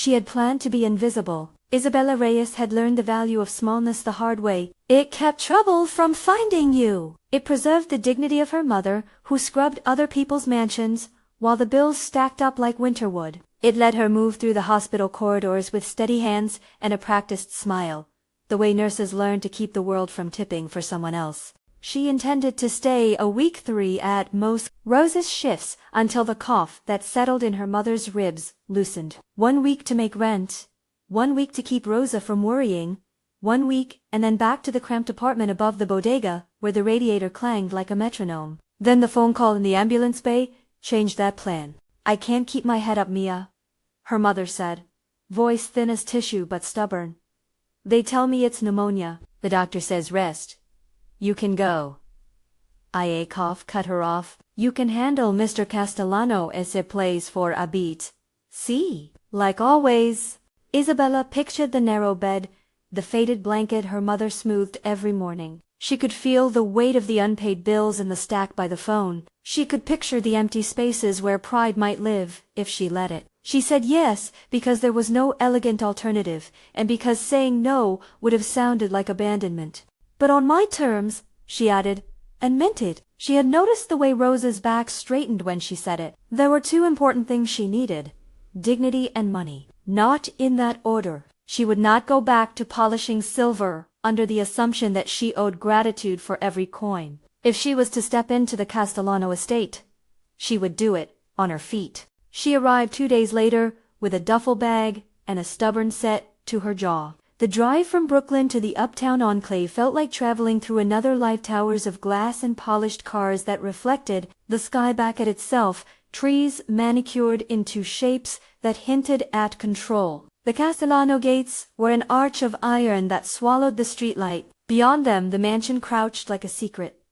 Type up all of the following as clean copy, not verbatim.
She had planned to be invisible. Isabella Reyes had learned the value of smallness the hard way. It kept trouble from finding you. It preserved the dignity of her mother, who scrubbed other people's mansions, while the bills stacked up like winter wood. It let her move through the hospital corridors with steady hands and a practiced smile, the way nurses learn to keep the world from tipping for someone else. She intended to stay a week 3 at most Rose's shifts until the cough that settled in her mother's ribs loosened. 1 week to make rent, 1 week to keep Rosa from worrying, 1 week and then back to the cramped apartment above the bodega where the radiator clanged like a metronome. Then the phone call in the ambulance bay changed that plan. I can't keep my head up, Mia, her mother said, voice thin as tissue but stubborn. They tell me it's pneumonia. The doctor says rest. You can go. A cough cut her off. You can handle Mr. Castellano ese plays for a beat. See? Like always. Isabella pictured the narrow bed, the faded blanket her mother smoothed every morning. She could feel the weight of the unpaid bills in the stack by the phone. She could picture the empty spaces where pride might live, if she let it. She said yes, because there was no elegant alternative, and because saying no would have sounded like abandonment. But on my terms, she added, and meant it. She had noticed the way Rosa's back straightened when she said it. There were 2 important things she needed: dignity and money. Not in that order. She would not go back to polishing silver under the assumption that she owed gratitude for every coin. If she was to step into the Castellano estate, she would do it on her feet. She arrived 2 days later with a duffel bag and a stubborn set to her jaw. The drive from Brooklyn to the uptown enclave felt like traveling through another life, towers of glass and polished cars that reflected the sky back at itself, trees manicured into shapes that hinted at control. The Castellano gates were an arch of iron that swallowed the streetlight. Beyond them the mansion crouched like a secret.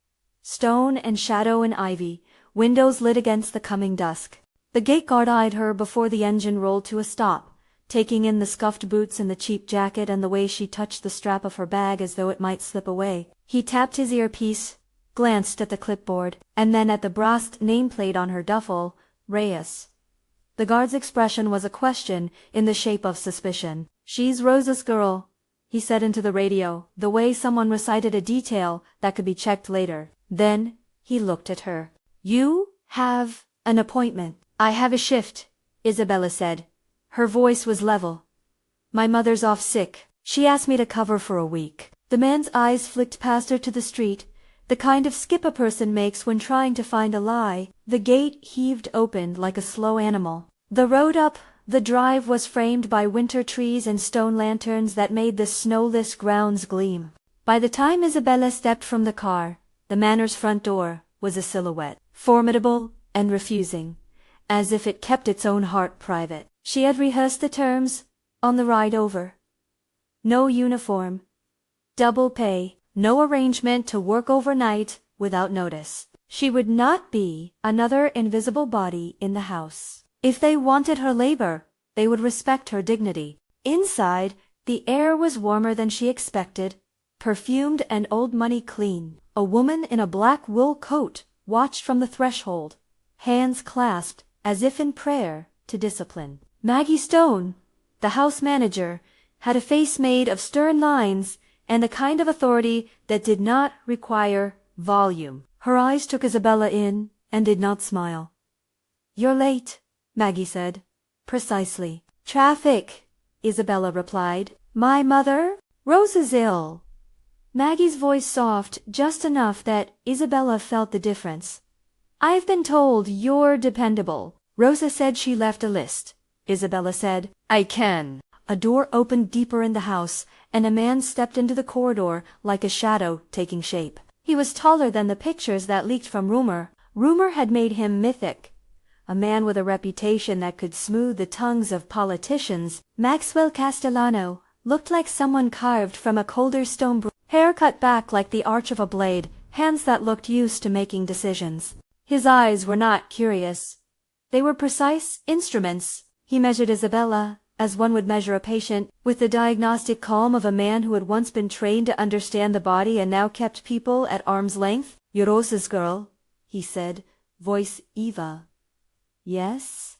Stone and shadow and ivy, windows lit against the coming dusk. The gate guard eyed her before the engine rolled to a stop, taking in the scuffed boots and the cheap jacket and the way she touched the strap of her bag as though it might slip away. He tapped his earpiece, glanced at the clipboard, and then at the brass nameplate on her duffel, Reyes. The guard's expression was a question in the shape of suspicion. She's Rosa's girl, he said into the radio, the way someone recited a detail that could be checked later. Then he looked at her. You have an appointment. I have a shift, Isabella said. Her voice was level. My mother's off sick. She asked me to cover for a week. The man's eyes flicked past her to the street, the kind of skip a person makes when trying to find a lie. The gate heaved open like a slow animal. The road up the drive was framed by winter trees and stone lanterns that made the snowless grounds gleam. By the time Isabella stepped from the car, the manor's front door was a silhouette, formidable and refusing, as if it kept its own heart private. She had rehearsed the terms on the ride over. No uniform, double pay, no arrangement to work overnight without notice. She would not be another invisible body in the house. If they wanted her labor, they would respect her dignity. Inside, the air was warmer than she expected, perfumed and old money clean. A woman in a black wool coat watched from the threshold, hands clasped as if in prayer to discipline. Maggie Stone, the house manager, had a face made of stern lines and the kind of authority that did not require volume. Her eyes took Isabella in and did not smile. You're late, Maggie said. Precisely. Traffic, Isabella replied. My mother? Rosa's ill. Maggie's voice soft, just enough that Isabella felt the difference. I've been told you're dependable. Rosa said she left a list. Isabella said, I can. A door opened deeper in the house, and a man stepped into the corridor like a shadow taking shape. He was taller than the pictures that leaked from rumor. Rumor had made him mythic. A man with a reputation that could smooth the tongues of politicians. Maxwell Castellano looked like someone carved from a colder stone hair cut back like the arch of a blade, hands that looked used to making decisions. His eyes were not curious. They were precise instruments. He measured Isabella, as one would measure a patient, with the diagnostic calm of a man who had once been trained to understand the body and now kept people at arm's length. You're Rosa's girl, he said, voice Eva. Yes?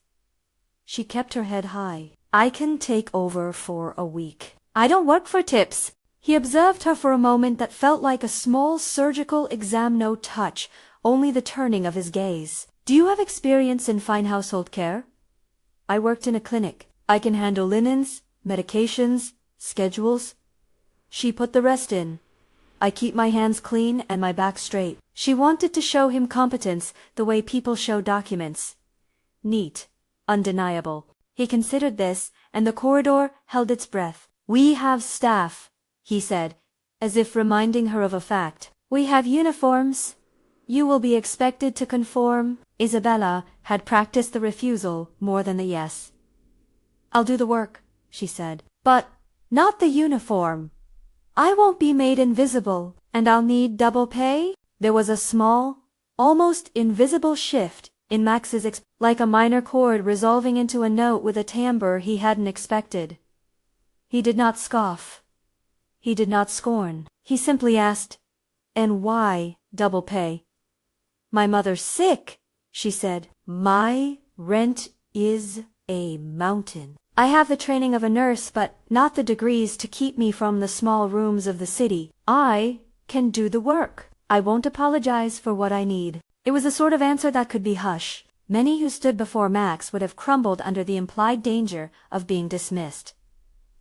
She kept her head high. I can take over for a week. I don't work for tips. He observed her for a moment that felt like a small surgical exam, no touch, only the turning of his gaze. Do you have experience in fine household care? I worked in a clinic. I can handle linens, medications, schedules. She put the rest in. I keep my hands clean and my back straight. She wanted to show him competence the way people show documents. Neat. Undeniable. He considered this, and the corridor held its breath. We have staff, he said, as if reminding her of a fact. We have uniforms. You will be expected to conform. Isabella had practiced the refusal more than the yes. I'll do the work, she said. But not the uniform. I won't be made invisible, and I'll need double pay? There was a small, almost invisible shift in Max's like a minor chord resolving into a note with a timbre he hadn't expected. He did not scoff. He did not scorn. He simply asked, "And why double pay?" "My mother's sick," she said. "My rent is a mountain. I have the training of a nurse, but not the degrees to keep me from the small rooms of the city. I can do the work. I won't apologize for what I need." It was a sort of answer that could be hush. Many who stood before Max would have crumbled under the implied danger of being dismissed.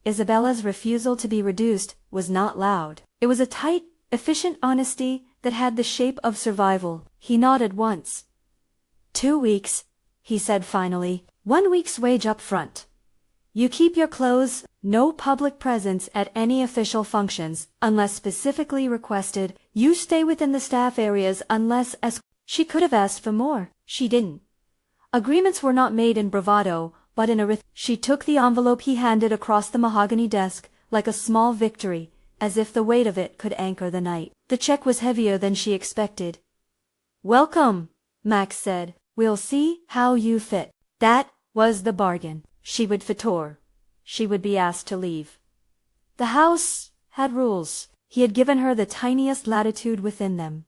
Isabella's refusal to be reduced was not loud. It was a tight, efficient honesty that had the shape of survival. He nodded once. 2 weeks, he said finally. 1 week's wage up front. You keep your clothes, no public presence at any official functions, unless specifically requested. You stay within the staff areas unless as she could have asked for more. She didn't. Agreements were not made in bravado, but in a She took the envelope he handed across the mahogany desk, like a small victory, as if the weight of it could anchor the night. The check was heavier than she expected. "Welcome," Max said. "We'll see how you fit." That was the bargain. She would fittor. She would be asked to leave. The house had rules. He had given her the tiniest latitude within them.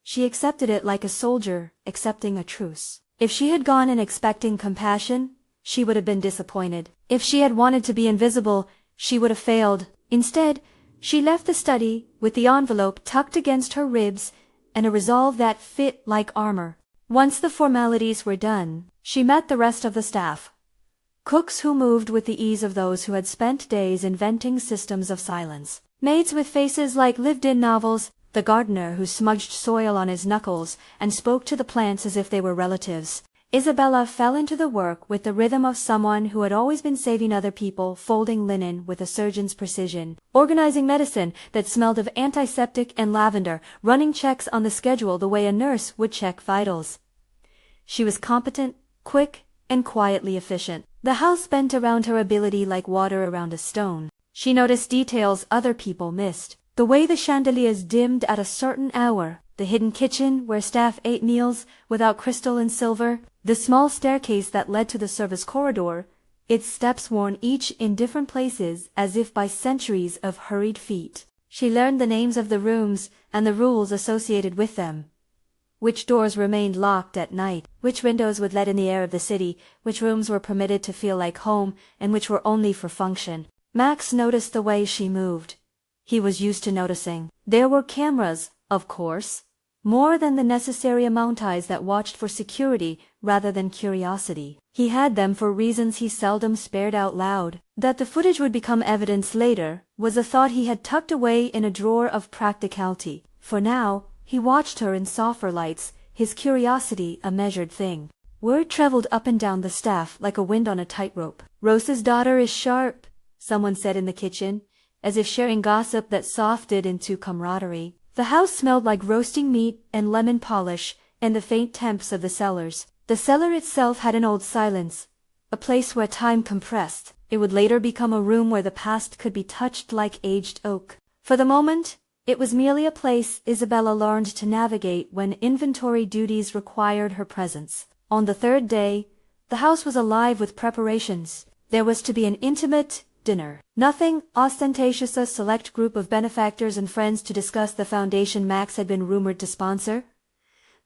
She accepted it like a soldier accepting a truce. If she had gone in expecting compassion, she would have been disappointed. If she had wanted to be invisible, she would have failed. Instead, she left the study with the envelope tucked against her ribs and a resolve that fit like armor. Once the formalities were done, she met the rest of the staff. Cooks who moved with the ease of those who had spent days inventing systems of silence. Maids with faces like lived-in novels. The gardener who smudged soil on his knuckles and spoke to the plants as if they were relatives. Isabella fell into the work with the rhythm of someone who had always been saving other people, folding linen with a surgeon's precision, organizing medicine that smelled of antiseptic and lavender, running checks on the schedule the way a nurse would check vitals. She was competent, quick, and quietly efficient. The house bent around her ability like water around a stone. She noticed details other people missed. The way the chandeliers dimmed at a certain hour, the hidden kitchen where staff ate meals without crystal and silver, the small staircase that led to the service corridor, its steps worn each in different places as if by centuries of hurried feet. She learned the names of the rooms and the rules associated with them. Which doors remained locked at night, which windows would let in the air of the city, which rooms were permitted to feel like home, and which were only for function. Max noticed the way she moved. He was used to noticing. There were cameras, of course, more than the necessary amount eyes that watched for security rather than curiosity. He had them for reasons he seldom spared out loud. That the footage would become evidence later was a thought he had tucked away in a drawer of practicality. For now, he watched her in softer lights, his curiosity a measured thing. Word traveled up and down the staff like a wind on a tightrope. "Rose's daughter is sharp," someone said in the kitchen, as if sharing gossip that softened into camaraderie. The house smelled like roasting meat and lemon polish and the faint temps of the cellars. The cellar itself had an old silence, a place where time compressed. It would later become a room where the past could be touched like aged oak. For the moment, it was merely a place Isabella learned to navigate when inventory duties required her presence. On the third day, the house was alive with preparations. There was to be an intimate dinner. Nothing ostentatious, a select group of benefactors and friends to discuss the foundation Max had been rumored to sponsor.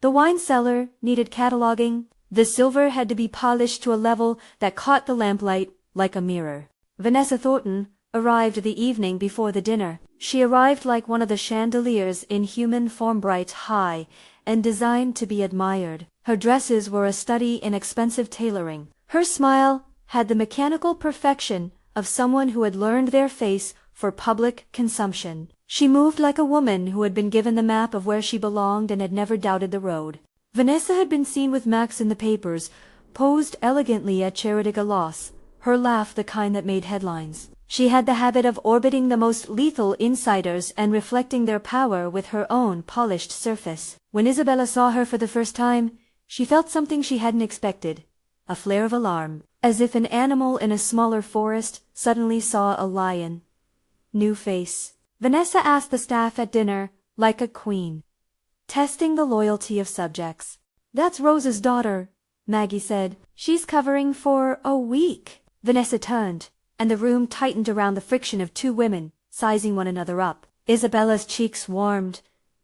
The wine cellar needed cataloging. The silver had to be polished to a level that caught the lamplight. like a mirror. Vanessa Thornton arrived the evening before the dinner. She arrived like one of the chandeliers in human form, bright, high, and designed to be admired. Her dresses were a study in expensive tailoring. Her smile had the mechanical perfection of someone who had learned their face for public consumption. She moved like a woman who had been given the map of where she belonged and had never doubted the road. Vanessa had been seen with Max in the papers, posed elegantly at charity galas, her laugh the kind that made headlines. She had the habit of orbiting the most lethal insiders and reflecting their power with her own polished surface. When Isabella saw her for the first time, she felt something she hadn't expected, a flare of alarm, as if an animal in a smaller forest suddenly saw a lion. New face. Vanessa asked the staff at dinner, like a queen, testing the loyalty of subjects. "That's Rose's daughter," Maggie said. "She's covering for a week." Vanessa turned, and the room tightened around the friction of two women, sizing one another up. Isabella's cheeks warmed,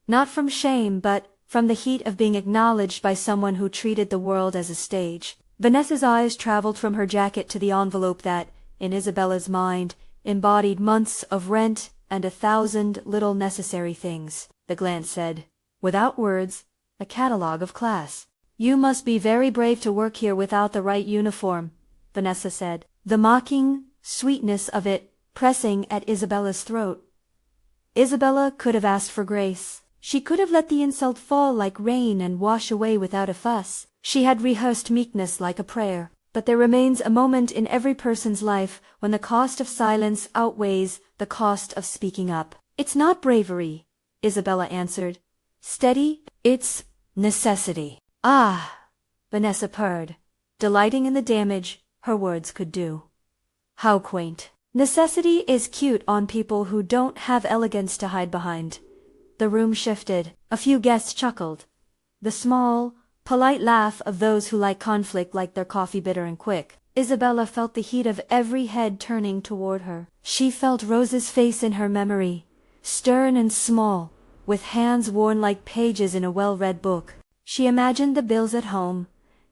not from shame but from the heat of being acknowledged by someone who treated the world as a stage. Vanessa's eyes traveled from her jacket to the envelope that, in Isabella's mind, embodied months of rent and 1,000 little necessary things. The glance said, without words, a catalogue of class. "You must be very brave to work here without the right uniform," Vanessa said, the mocking sweetness of it pressing at Isabella's throat. Isabella could have asked for grace. She could have let the insult fall like rain and wash away without a fuss. She had rehearsed meekness like a prayer. But there remains a moment in every person's life when the cost of silence outweighs the cost of speaking up. "It's not bravery," Isabella answered. "Steady, it's necessity." "Ah," Vanessa purred, delighting in the damage her words could do. How quaint. Necessity is cute on people who don't have elegance to hide behind. The room shifted. A few guests chuckled. The small, polite laugh of those who like conflict, like their coffee bitter and quick. Isabella felt the heat of every head turning toward her. She felt Rose's face in her memory, stern and small, with hands worn like pages in a well-read book. She imagined the bills at home,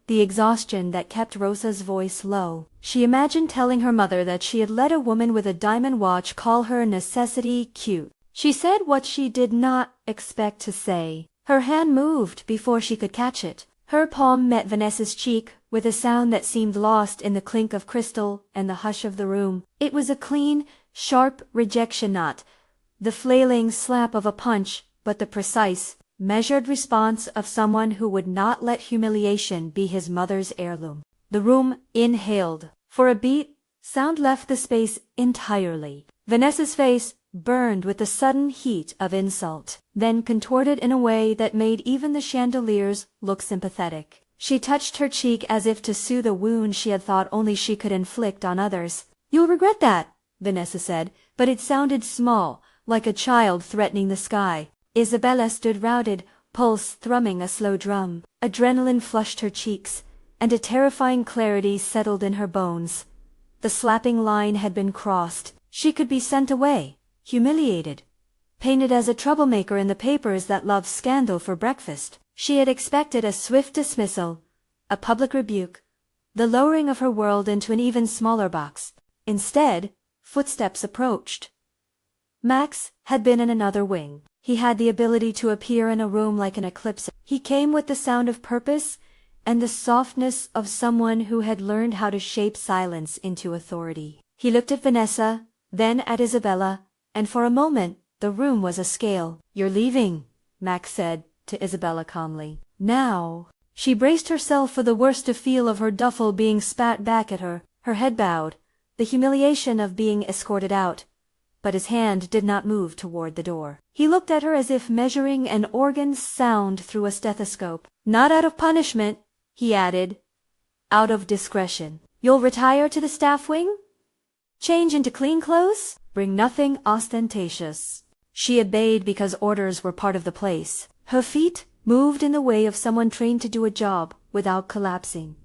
the exhaustion that kept Rosa's voice low. She imagined telling her mother that she had let a woman with a diamond watch call her necessity cute. She said what she did not expect to say. Her hand moved before she could catch it. Her palm met Vanessa's cheek with a sound that seemed lost in the clink of crystal and the hush of the room. It was a clean, sharp rejection, not the flailing slap of a punch, but the precise, measured response of someone who would not let humiliation be his mother's heirloom. The room inhaled. For a beat, sound left the space entirely. Vanessa's face burned with the sudden heat of insult, then contorted in a way that made even the chandeliers look sympathetic. She touched her cheek as if to soothe a wound she had thought only she could inflict on others. "You'll regret that," Vanessa said, but it sounded small, like a child threatening the sky. Isabella stood routed, pulse thrumming a slow drum. Adrenaline flushed her cheeks, and a terrifying clarity settled in her bones. The slapping line had been crossed. She could be sent away, humiliated, painted as a troublemaker in the papers that loved scandal for breakfast. She had expected a swift dismissal, a public rebuke, the lowering of her world into an even smaller box. Instead, footsteps approached. Max had been in another wing. He had the ability to appear in a room like an eclipse. He came with the sound of purpose and the softness of someone who had learned how to shape silence into authority. He looked at Vanessa, then at Isabella, and for a moment the room was a scale. "You're leaving," Max said to Isabella calmly. Now, she braced herself for the worst to feel of her duffel being spat back at her, her head bowed, the humiliation of being escorted out. But his hand did not move toward the door. He looked at her as if measuring an organ's sound through a stethoscope. "Not out of punishment," he added, "out of discretion. You'll retire to the staff wing? Change into clean clothes? Bring nothing ostentatious." She obeyed because orders were part of the place. Her feet moved in the way of someone trained to do a job without collapsing.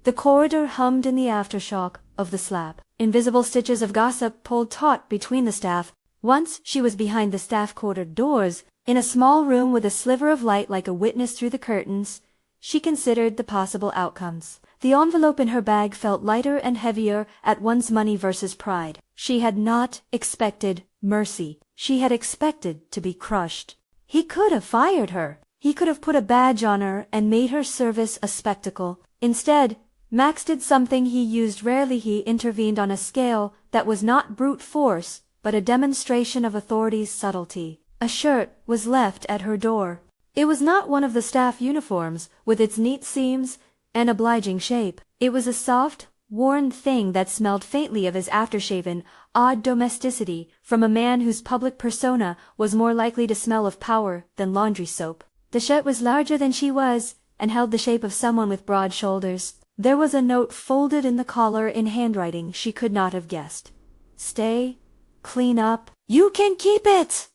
The corridor hummed in the aftershock of the slap. Invisible stitches of gossip pulled taut between the staff. Once she was behind the staff quarter doors, in a small room with a sliver of light like a witness through the curtains. She considered the possible outcomes. The envelope in her bag felt lighter and heavier at once. Money versus pride. She had not expected mercy. She had expected to be crushed. He could have fired her. He could have put a badge on her and made her service a spectacle. Instead, Max did something he used rarely. He intervened on a scale that was not brute force, but a demonstration of authority's subtlety. A shirt was left at her door. It was not one of the staff uniforms, with its neat seams and obliging shape. It was a soft, worn thing that smelled faintly of his aftershaven, odd domesticity from a man whose public persona was more likely to smell of power than laundry soap. The shirt was larger than she was, and held the shape of someone with broad shoulders. There was a note folded in the collar in handwriting she could not have guessed. Stay, clean up, you can keep it!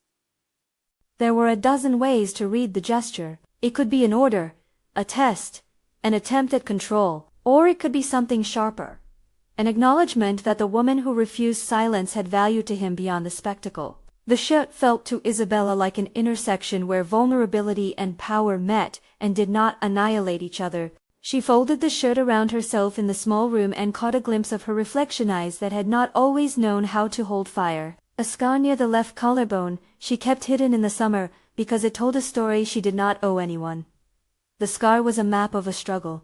There were a dozen ways to read the gesture. It could be an order, a test, an attempt at control, or it could be something sharper. An acknowledgement that the woman who refused silence had value to him beyond the spectacle. The shirt felt to Isabella like an intersection where vulnerability and power met and did not annihilate each other. She folded the shirt around herself in the small room and caught a glimpse of her reflection, eyes that had not always known how to hold fire. A scar near the left collarbone she kept hidden in the summer because it told a story she did not owe anyone. The scar was a map of a struggle.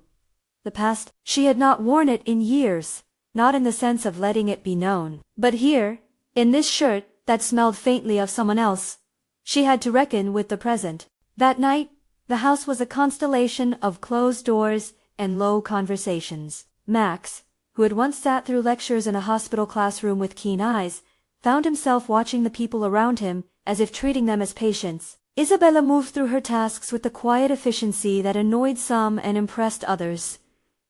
The past. She had not worn it in years, not in the sense of letting it be known. But here, in this shirt that smelled faintly of someone else, she had to reckon with the present. That night, the house was a constellation of closed doors and low conversations. Max, who had once sat through lectures in a hospital classroom with keen eyes, found himself watching the people around him as if treating them as patients. Isabella moved through her tasks with the quiet efficiency that annoyed some and impressed others.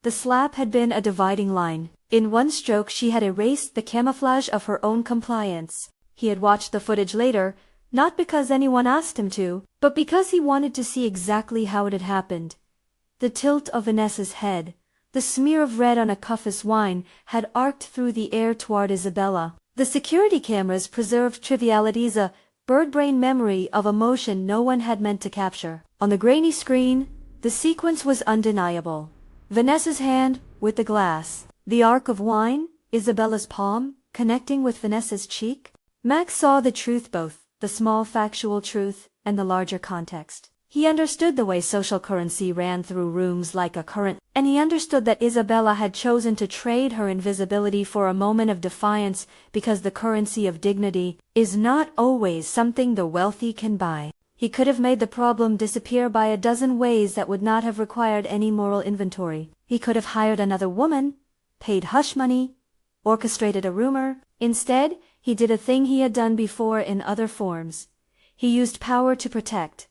The slap had been a dividing line. In one stroke she had erased the camouflage of her own compliance. He had watched the footage later, not because anyone asked him to, but because he wanted to see exactly how it had happened. The tilt of Vanessa's head, the smear of red on a cuff's wine, had arced through the air toward Isabella. The security cameras preserved trivialities, a bird-brain memory of emotion no one had meant to capture. On the grainy screen, the sequence was undeniable. Vanessa's hand with the glass, the arc of wine, Isabella's palm connecting with Vanessa's cheek. Max saw the truth, both the small factual truth and the larger context. He understood the way social currency ran through rooms like a current, and he understood that Isabella had chosen to trade her invisibility for a moment of defiance because the currency of dignity is not always something the wealthy can buy. He could have made the problem disappear by a dozen ways that would not have required any moral inventory. He could have hired another woman, paid hush money, orchestrated a rumor. Instead, he did a thing he had done before in other forms. He used power to protect.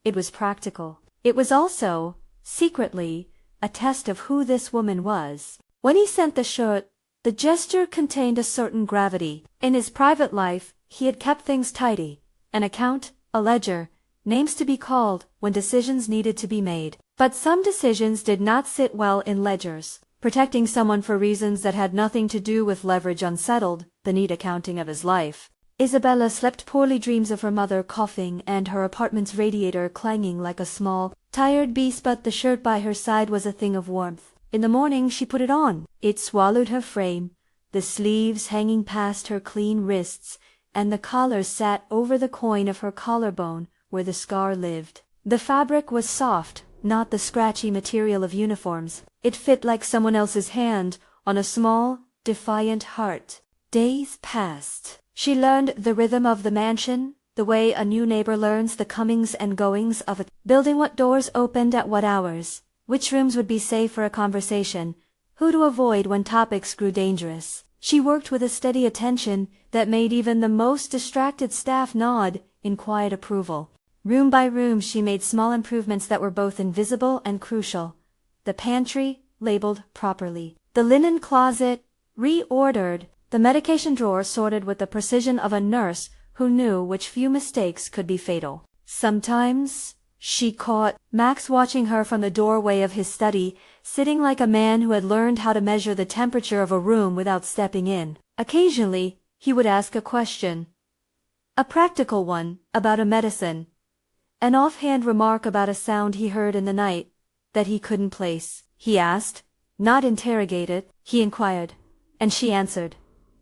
It was practical. It was also, secretly, a test of who this woman was. When he sent the shirt, the gesture contained a certain gravity. In his private life, he had kept things tidy. An account, a ledger, names to be called when decisions needed to be made. But some decisions did not sit well in ledgers. Protecting someone for reasons that had nothing to do with leverage unsettled the neat accounting of his life. Isabella slept poorly, dreams of her mother coughing and her apartment's radiator clanging like a small, tired beast, but the shirt by her side was a thing of warmth. In the morning she put it on. It swallowed her frame, the sleeves hanging past her clean wrists, and the collar sat over the coin of her collarbone where the scar lived. The fabric was soft, not the scratchy material of uniforms. It fit like someone else's hand on a small, defiant heart. Days passed. She learned the rhythm of the mansion, the way a new neighbor learns the comings and goings of a building, what doors opened at what hours, which rooms would be safe for a conversation, who to avoid when topics grew dangerous. She worked with a steady attention that made even the most distracted staff nod in quiet approval. Room by room she made small improvements that were both invisible and crucial. The pantry, labeled properly. The linen closet, reordered. The medication drawer sorted with the precision of a nurse who knew which few mistakes could be fatal. Sometimes she caught Max watching her from the doorway of his study, sitting like a man who had learned how to measure the temperature of a room without stepping in. Occasionally, he would ask a question. A practical one, about a medicine. An offhand remark about a sound he heard in the night that he couldn't place. He asked, Not interrogated, he inquired. And she answered.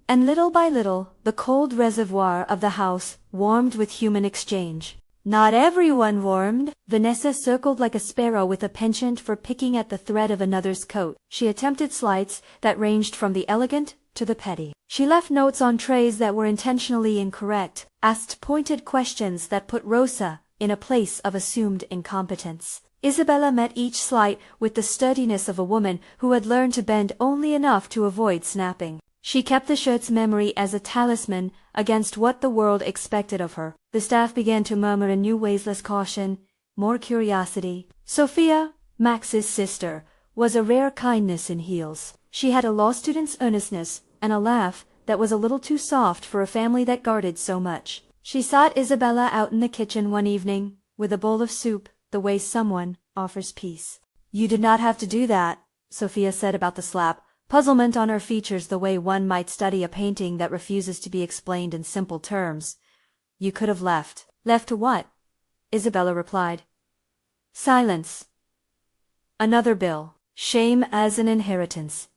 And little by little, the cold reservoir of the house warmed with human exchange. Not everyone warmed. Vanessa circled like a sparrow with a penchant for picking at the thread of another's coat. She attempted slights that ranged from the elegant to the petty. She left notes on trays that were intentionally incorrect, asked pointed questions that put Rosa in a place of assumed incompetence. Isabella met each slight with the sturdiness of a woman who had learned to bend only enough to avoid snapping. She kept the shirt's memory as a talisman against what the world expected of her. The staff began to murmur in new ways, less caution, more curiosity. Sophia, Max's sister, was a rare kindness in heels. She had a law student's earnestness and a laugh that was a little too soft for a family that guarded so much. She sought Isabella out in the kitchen one evening, with a bowl of soup, the way someone offers peace. You did not have to do that, Sophia said about the slap, puzzlement on her features the way one might study a painting that refuses to be explained in simple terms. You could have left. Left to what? Isabella replied. Silence. Another bill. Shame as an inheritance.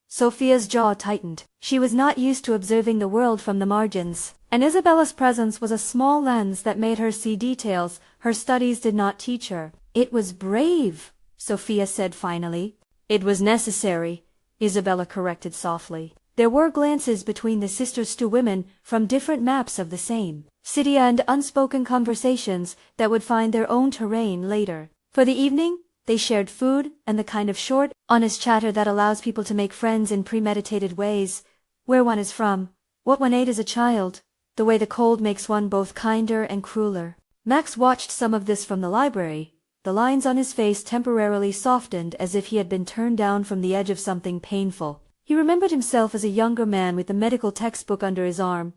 Sophia's jaw tightened. She was not used to observing the world from the margins, and Isabella's presence was a small lens that made her see details her studies did not teach her. It was brave, Sophia said finally. It was necessary, Isabella corrected softly. There were glances between the sisters to women from different maps of the same city and unspoken conversations that would find their own terrain later. For the evening, they shared food and the kind of short, honest chatter that allows people to make friends in premeditated ways. Where one is from, what one ate as a child, the way the cold makes one both kinder and crueler. Max watched some of this from the library. The lines on his face temporarily softened as if he had been turned down from the edge of something painful. He remembered himself as a younger man with a medical textbook under his arm.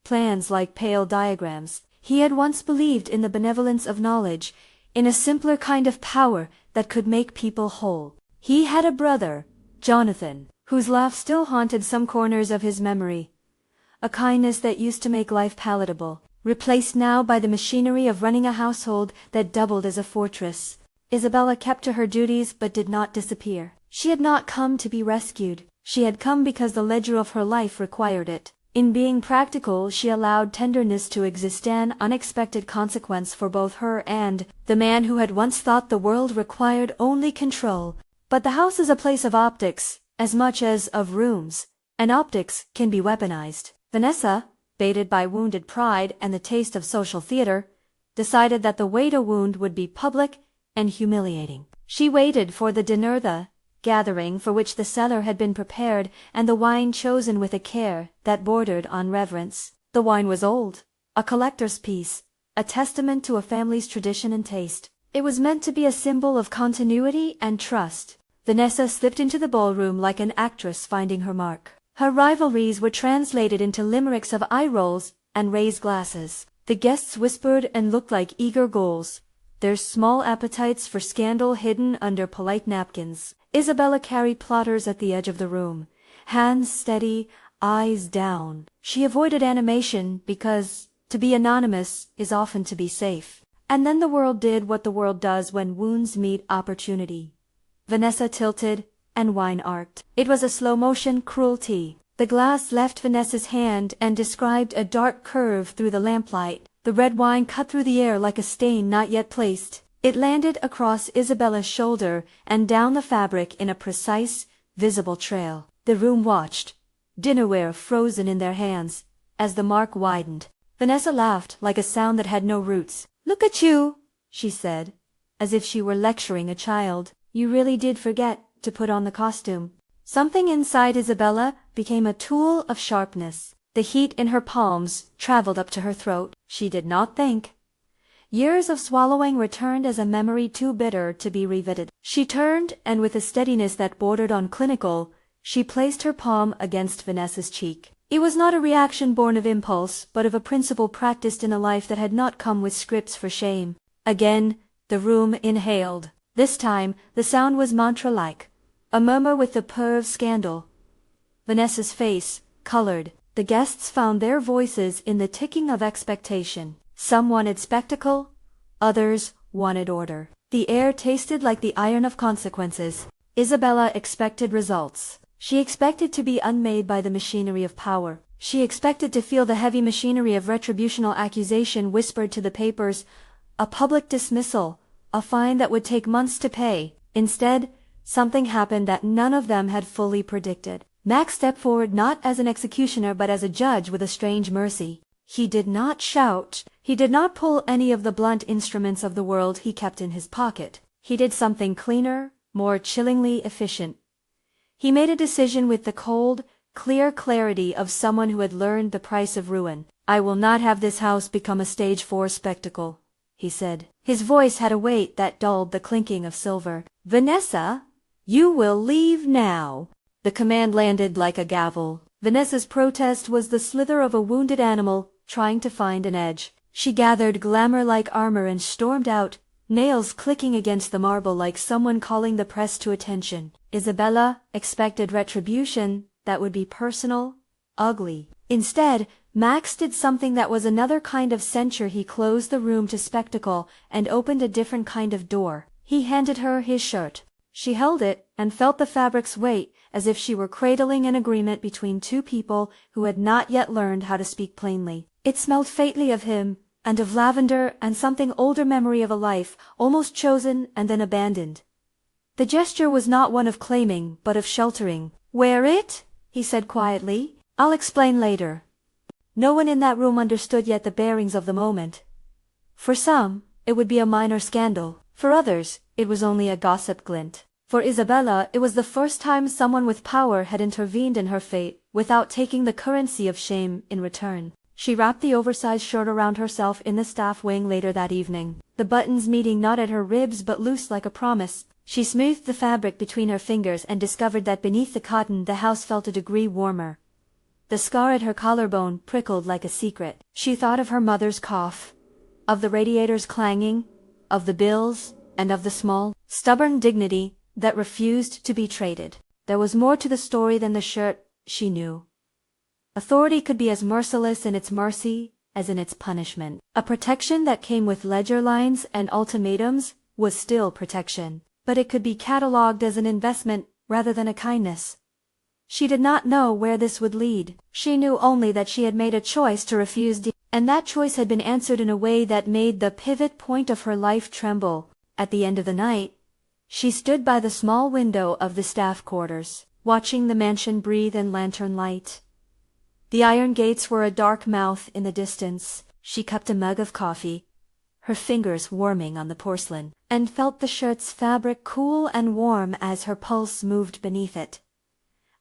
Plans like pale diagrams. He had once believed in the benevolence of knowledge, in a simpler kind of power that could make people whole. He had a brother, Jonathan, whose laugh still haunted some corners of his memory. A kindness that used to make life palatable, replaced now by the machinery of running a household that doubled as a fortress. Isabella kept to her duties but did not disappear. She had not come to be rescued. She had come because the ledger of her life required it. In being practical, she allowed tenderness to exist, an unexpected consequence for both her and the man who had once thought the world required only control. But the house is a place of optics, as much as of rooms, and optics can be weaponized. Vanessa, baited by wounded pride and the taste of social theater, decided that the way to wound would be public and humiliating. She waited for the dinner, the gathering for which the cellar had been prepared, and the wine chosen with a care that bordered on reverence. The wine was old, a collector's piece, a testament to a family's tradition and taste. It was meant to be a symbol of continuity and trust. Vanessa slipped into the ballroom like an actress finding her mark. Her rivalries were translated into limericks of eye rolls and raised glasses. The guests whispered and looked like eager ghouls, their small appetites for scandal hidden under polite napkins. Isabella carried plotters at the edge of the room, hands steady, eyes down. She avoided animation because to be anonymous is often to be safe. And then the world did what the world does when wounds meet opportunity. Vanessa tilted, and wine arced. It was a slow-motion cruelty. The glass left Vanessa's hand and described a dark curve through the lamplight. The red wine cut through the air like a stain not yet placed. It landed across Isabella's shoulder and down the fabric in a precise, visible trail. The room watched, dinnerware frozen in their hands, as the mark widened. Vanessa laughed like a sound that had no roots. "Look at you," she said, as if she were lecturing a child. "You really did forget to put on the costume." Something inside Isabella became a tool of sharpness. The heat in her palms traveled up to her throat. She did not think. Years of swallowing returned as a memory too bitter to be revisited. She turned, and with a steadiness that bordered on clinical, she placed her palm against Vanessa's cheek. It was not a reaction born of impulse, but of a principle practiced in a life that had not come with scripts for shame. Again, the room inhaled. This time, the sound was mantra-like, a murmur with the purr of scandal. Vanessa's face colored. The guests found their voices in the ticking of expectation. Some wanted spectacle, others wanted order. The air tasted like the iron of consequences. Isabella expected results. She expected to be unmade by the machinery of power. She expected to feel the heavy machinery of retributional accusation whispered to the papers, a public dismissal, a fine that would take months to pay. Instead, something happened that none of them had fully predicted. Max stepped forward not as an executioner but as a judge with a strange mercy. He did not shout. He did not pull any of the blunt instruments of the world he kept in his pocket. He did something cleaner, more chillingly efficient. He made a decision with the cold, clear clarity of someone who had learned the price of ruin. "I will not have this house become a stage 4 spectacle," he said. His voice had a weight that dulled the clinking of silver. "Vanessa, you will leave now." The command landed like a gavel. Vanessa's protest was the slither of a wounded animal trying to find an edge. She gathered glamour-like armor and stormed out, nails clicking against the marble like someone calling the press to attention. Isabella expected retribution that would be personal, ugly. Instead, Max did something that was another kind of censure. He closed the room to spectacle and opened a different kind of door. He handed her his shirt. She held it and felt the fabric's weight as if she were cradling an agreement between two people who had not yet learned how to speak plainly. It smelled faintly of him, and of lavender and something older memory of a life almost chosen and then abandoned. The gesture was not one of claiming, but of sheltering. "Wear it," he said quietly. "I'll explain later." No one in that room understood yet the bearings of the moment. For some, it would be a minor scandal. For others, it was only a gossip glint. For Isabella, it was the first time someone with power had intervened in her fate without taking the currency of shame in return. She wrapped the oversized shirt around herself in the staff wing later that evening. The buttons meeting not at her ribs but loose like a promise. She smoothed the fabric between her fingers and discovered that beneath the cotton the house felt a degree warmer. The scar at her collarbone prickled like a secret. She thought of her mother's cough, of the radiator's clanging, of the bills, and of the small, stubborn dignity that refused to be traded. There was more to the story than the shirt, she knew. Authority could be as merciless in its mercy as in its punishment. A protection that came with ledger lines and ultimatums was still protection, but it could be catalogued as an investment rather than a kindness. She did not know where this would lead. She knew only that she had made a choice to refuse and that choice had been answered in a way that made the pivot point of her life tremble. At the end of the night, she stood by the small window of the staff quarters, watching the mansion breathe in lantern light. The iron gates were a dark mouth in the distance. She cupped a mug of coffee, her fingers warming on the porcelain, and felt the shirt's fabric cool and warm as her pulse moved beneath it.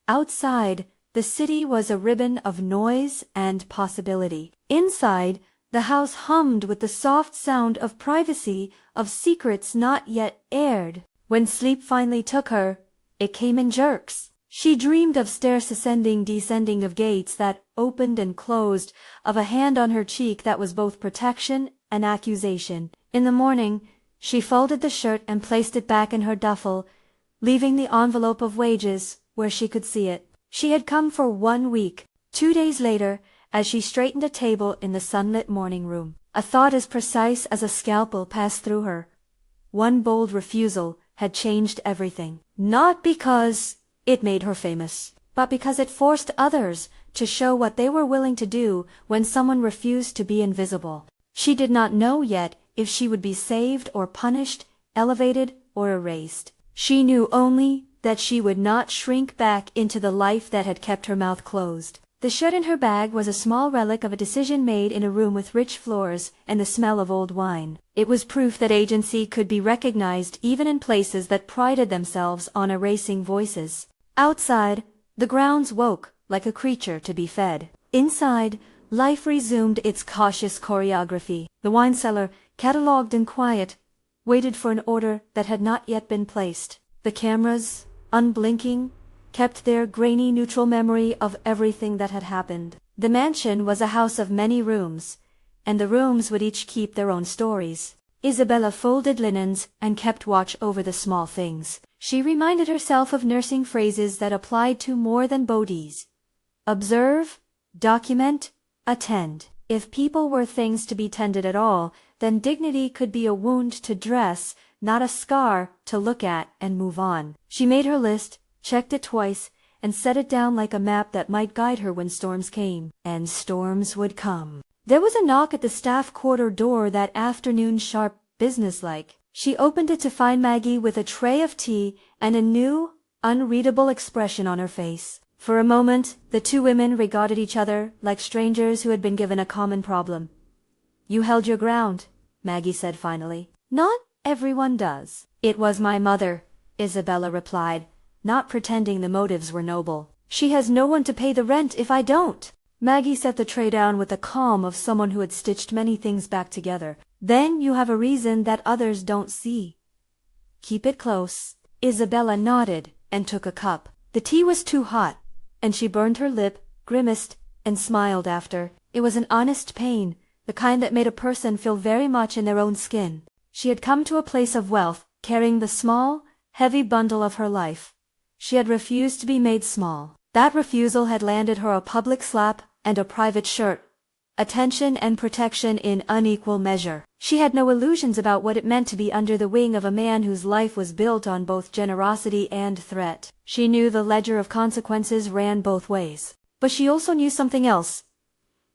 Outside, the city was a ribbon of noise and possibility. Inside, the house hummed with the soft sound of privacy, of secrets not yet aired. When sleep finally took her, it came in jerks. She dreamed of stairs ascending, descending, of gates that opened and closed, of a hand on her cheek that was both protection and accusation. In the morning, she folded the shirt and placed it back in her duffel, leaving the envelope of wages where she could see it. She had come for 1 week. 2 days later, as she straightened a table in the sunlit morning room, a thought as precise as a scalpel passed through her. One bold refusal had changed everything. Not because it made her famous, but because it forced others to show what they were willing to do when someone refused to be invisible. She did not know yet if she would be saved or punished, elevated or erased. She knew only that she would not shrink back into the life that had kept her mouth closed. The shirt in her bag was a small relic of a decision made in a room with rich floors and the smell of old wine. It was proof that agency could be recognized even in places that prided themselves on erasing voices. Outside, the grounds woke like a creature to be fed. Inside, life resumed its cautious choreography. The wine cellar, catalogued in quiet, waited for an order that had not yet been placed. The cameras, unblinking, kept their grainy neutral memory of everything that had happened. The mansion was a house of many rooms, and the rooms would each keep their own stories. Isabella folded linens and kept watch over the small things. She reminded herself of nursing phrases that applied to more than bodies. Observe, document, attend. If people were things to be tended at all, then dignity could be a wound to dress, not a scar, to look at and move on. She made her list, checked it twice, and set it down like a map that might guide her when storms came. And storms would come. There was a knock at the staff quarter door that afternoon, sharp, businesslike. She opened it to find Maggie with a tray of tea and a new, unreadable expression on her face. For a moment, the two women regarded each other like strangers who had been given a common problem. "You held your ground," Maggie said finally. "Not everyone does." "It was my mother," Isabella replied, not pretending the motives were noble. "She has no one to pay the rent if I don't." Maggie set the tray down with the calm of someone who had stitched many things back together. "Then you have a reason that others don't see. Keep it close." Isabella nodded and took a cup. The tea was too hot, and she burned her lip, grimaced, and smiled after. It was an honest pain, the kind that made a person feel very much in their own skin. She had come to a place of wealth, carrying the small, heavy bundle of her life. She had refused to be made small. That refusal had landed her a public slap and a private shirt, attention and protection in unequal measure. She had no illusions about what it meant to be under the wing of a man whose life was built on both generosity and threat. She knew the ledger of consequences ran both ways. But she also knew something else.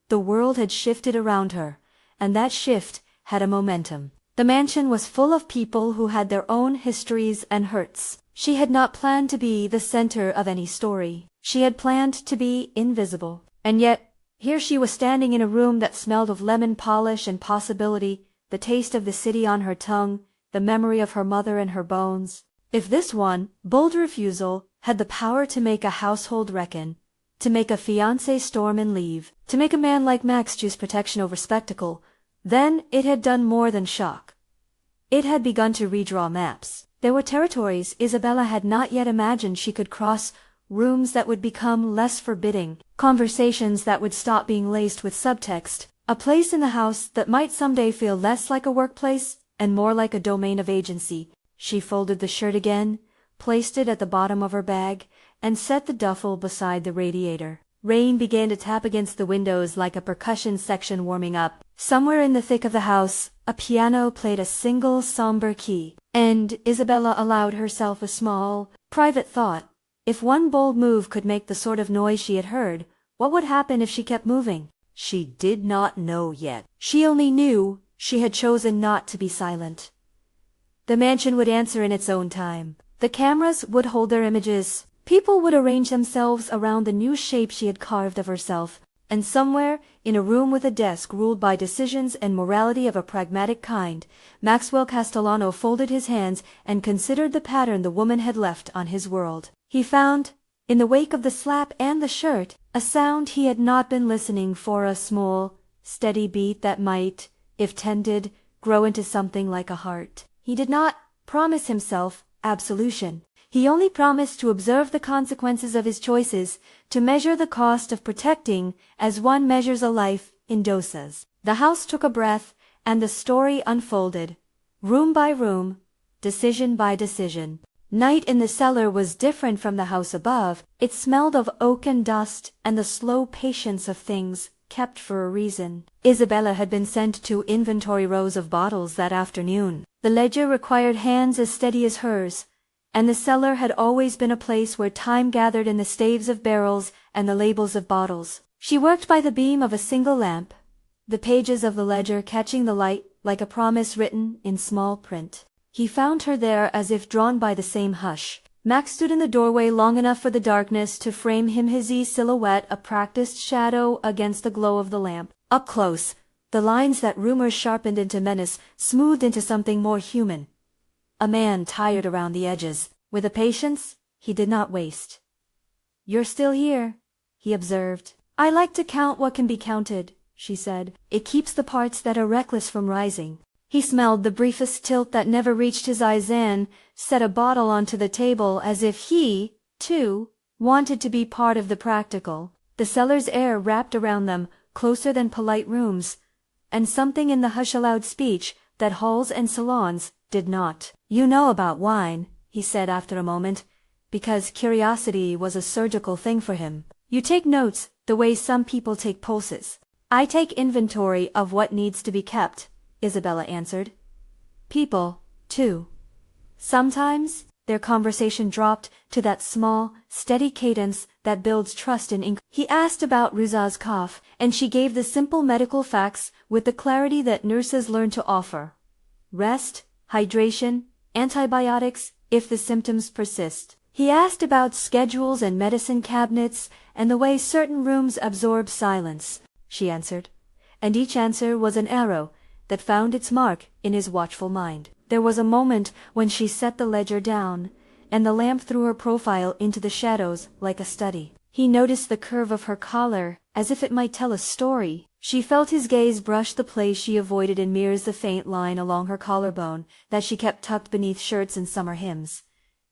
The world had shifted around her, and that shift had a momentum. The mansion was full of people who had their own histories and hurts. She had not planned to be the center of any story. She had planned to be invisible. And yet, here she was standing in a room that smelled of lemon polish and possibility, the taste of the city on her tongue, the memory of her mother in her bones. If this one, bold refusal, had the power to make a household reckon, to make a fiancé storm and leave, to make a man like Max choose protection over spectacle, then it had done more than shock. It had begun to redraw maps. There were territories Isabella had not yet imagined she could cross, rooms that would become less forbidding, conversations that would stop being laced with subtext, a place in the house that might someday feel less like a workplace and more like a domain of agency. She folded the shirt again, placed it at the bottom of her bag, and set the duffel beside the radiator. Rain began to tap against the windows like a percussion section warming up. Somewhere in the thick of the house, a piano played a single somber key, and Isabella allowed herself a small, private thought. If one bold move could make the sort of noise she had heard, what would happen if she kept moving? She did not know yet. She only knew she had chosen not to be silent. The mansion would answer in its own time. The cameras would hold their images. People would arrange themselves around the new shape she had carved of herself, and somewhere, in a room with a desk ruled by decisions and morality of a pragmatic kind, Maxwell Castellano folded his hands and considered the pattern the woman had left on his world. He found, in the wake of the slap and the shirt, a sound he had not been listening for, a small, steady beat that might, if tended, grow into something like a heart. He did not promise himself absolution. He only promised to observe the consequences of his choices, to measure the cost of protecting as one measures a life in doses. The house took a breath, and the story unfolded, room by room, decision by decision. Night in the cellar was different from the house above. It smelled of oak and dust and the slow patience of things kept for a reason. Isabella had been sent to inventory rows of bottles that afternoon. The ledger required hands as steady as hers, and the cellar had always been a place where time gathered in the staves of barrels and the labels of bottles. She worked by the beam of a single lamp, the pages of the ledger catching the light like a promise written in small print. He found her there as if drawn by the same hush. Max stood in the doorway long enough for the darkness to frame him, his silhouette a practiced shadow against the glow of the lamp. Up close, the lines that rumors sharpened into menace smoothed into something more human. A man tired around the edges, with a patience he did not waste. "You're still here," he observed. "I like to count what can be counted," she said. "It keeps the parts that are reckless from rising." He smelled the briefest tilt that never reached his eyes and set a bottle onto the table as if he, too, wanted to be part of the practical. The cellar's air wrapped around them, closer than polite rooms, and something in the hush-allowed speech that halls and salons did not. "You know about wine," he said after a moment, because curiosity was a surgical thing for him. "You take notes the way some people take pulses." "I take inventory of what needs to be kept," Isabella answered. "People, too." Sometimes, their conversation dropped to that small, steady cadence that builds trust in ink. He asked about Riza's cough, and she gave the simple medical facts with the clarity that nurses learn to offer. Rest, hydration, antibiotics, if the symptoms persist. He asked about schedules and medicine cabinets, and the way certain rooms absorb silence. She answered. And each answer was an arrow that found its mark in his watchful mind. There was a moment when she set the ledger down, and the lamp threw her profile into the shadows like a study. He noticed the curve of her collar, as if it might tell a story. She felt his gaze brush the place she avoided and mirrors the faint line along her collarbone that she kept tucked beneath shirts and summer hymns.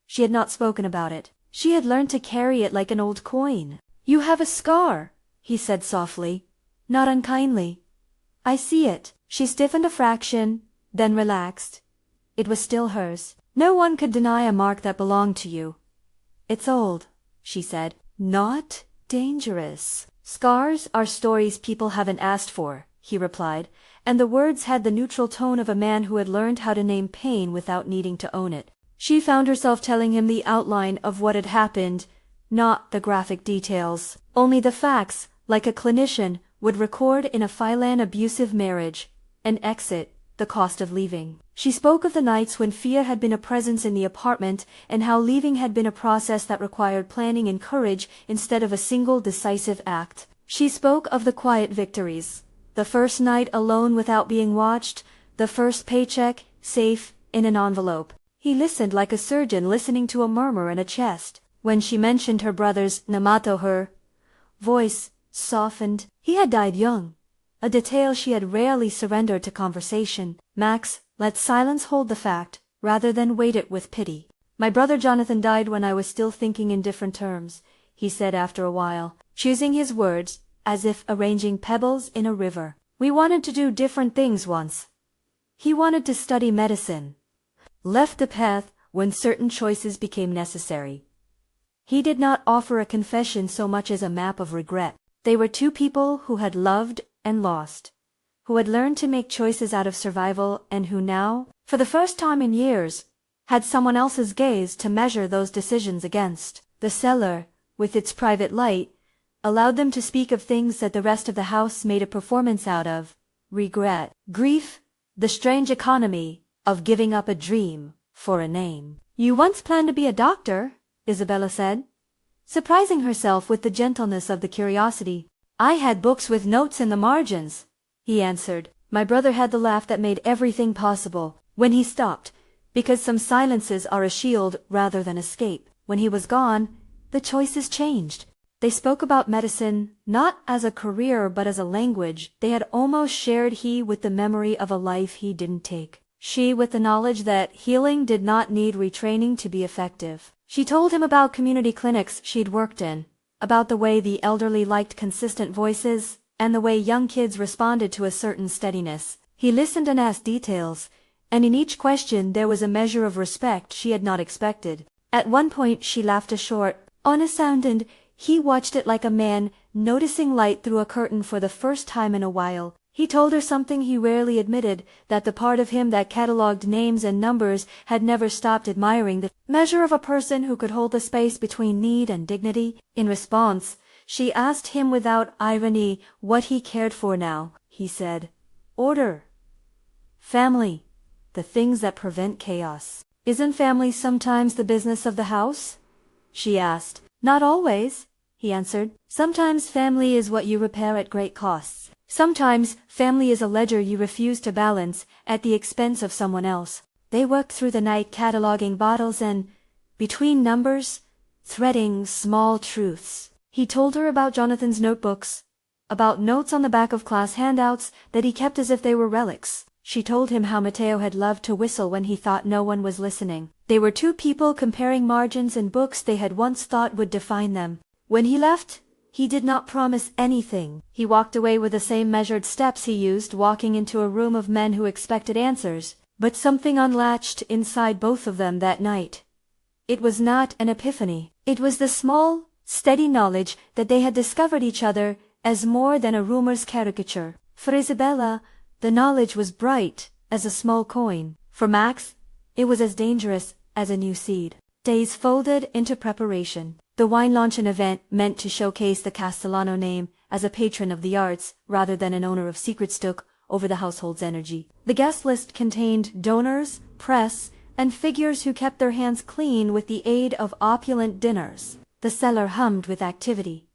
She had not spoken about it. She had learned to carry it like an old coin. "You have a scar," he said softly, not unkindly. "I see it." She stiffened a fraction, then relaxed. It was still hers. "No one could deny a mark that belonged to you." "It's old," she said. "Not dangerous." "Scars are stories people haven't asked for," he replied, and the words had the neutral tone of a man who had learned how to name pain without needing to own it. She found herself telling him the outline of what had happened, not the graphic details. Only the facts, like a clinician would record in a file: an abusive marriage, an exit, the cost of leaving. She spoke of the nights when fear had been a presence in the apartment, and how leaving had been a process that required planning and courage instead of a single decisive act. She spoke of the quiet victories. The first night alone without being watched, the first paycheck, safe, in an envelope. He listened like a surgeon listening to a murmur in a chest. When she mentioned her brother's Namato, her voice softened. He had died young, a detail she had rarely surrendered to conversation. "Max, let silence hold the fact, rather than weight it with pity." "My brother Jonathan died when I was still thinking in different terms," he said after a while, choosing his words as if arranging pebbles in a river. "We wanted to do different things once. He wanted to study medicine. Left the path when certain choices became necessary." He did not offer a confession so much as a map of regret. They were two people who had loved and lost, who had learned to make choices out of survival, and who now, for the first time in years, had someone else's gaze to measure those decisions against. The cellar, with its private light, allowed them to speak of things that the rest of the house made a performance out of: regret, grief, the strange economy of giving up a dream for a name. "You once planned to be a doctor," Isabella said, surprising herself with the gentleness of the curiosity. "I had books with notes in the margins," he answered. "My brother had the laugh that made everything possible." When he stopped, because some silences are a shield rather than escape. When he was gone, the choices changed. They spoke about medicine, not as a career but as a language. They had almost shared, he with the memory of a life he didn't take, she with the knowledge that healing did not need retraining to be effective. She told him about community clinics she'd worked in, about the way the elderly liked consistent voices, and the way young kids responded to a certain steadiness. He listened and asked details, and in each question there was a measure of respect she had not expected. At one point she laughed a short, honest sound, and he watched it like a man noticing light through a curtain for the first time in a while. He told her something he rarely admitted, that the part of him that catalogued names and numbers had never stopped admiring the measure of a person who could hold the space between need and dignity. In response, she asked him without irony what he cared for now. He said, "Order. Family. The things that prevent chaos." "Isn't family sometimes the business of the house?" she asked. "Not always," he answered. "Sometimes family is what you repair at great costs. Sometimes family is a ledger you refuse to balance at the expense of someone else." They worked through the night cataloging bottles and, between numbers, threading small truths. He told her about Jonathan's notebooks, about notes on the back of class handouts that he kept as if they were relics. She told him how Mateo had loved to whistle when he thought no one was listening. They were two people comparing margins in books they had once thought would define them. When he left, he did not promise anything. He walked away with the same measured steps he used walking into a room of men who expected answers. But something unlatched inside both of them that night. It was not an epiphany. It was the small, steady knowledge that they had discovered each other as more than a rumor's caricature. For Isabella, the knowledge was bright as a small coin. For Max, it was as dangerous as a new seed. Days folded into preparation. The wine luncheon event meant to showcase the Castellano name as a patron of the arts rather than an owner of secrets took over the household's energy. The guest list contained donors, press, and figures who kept their hands clean with the aid of opulent dinners. The cellar hummed with activity.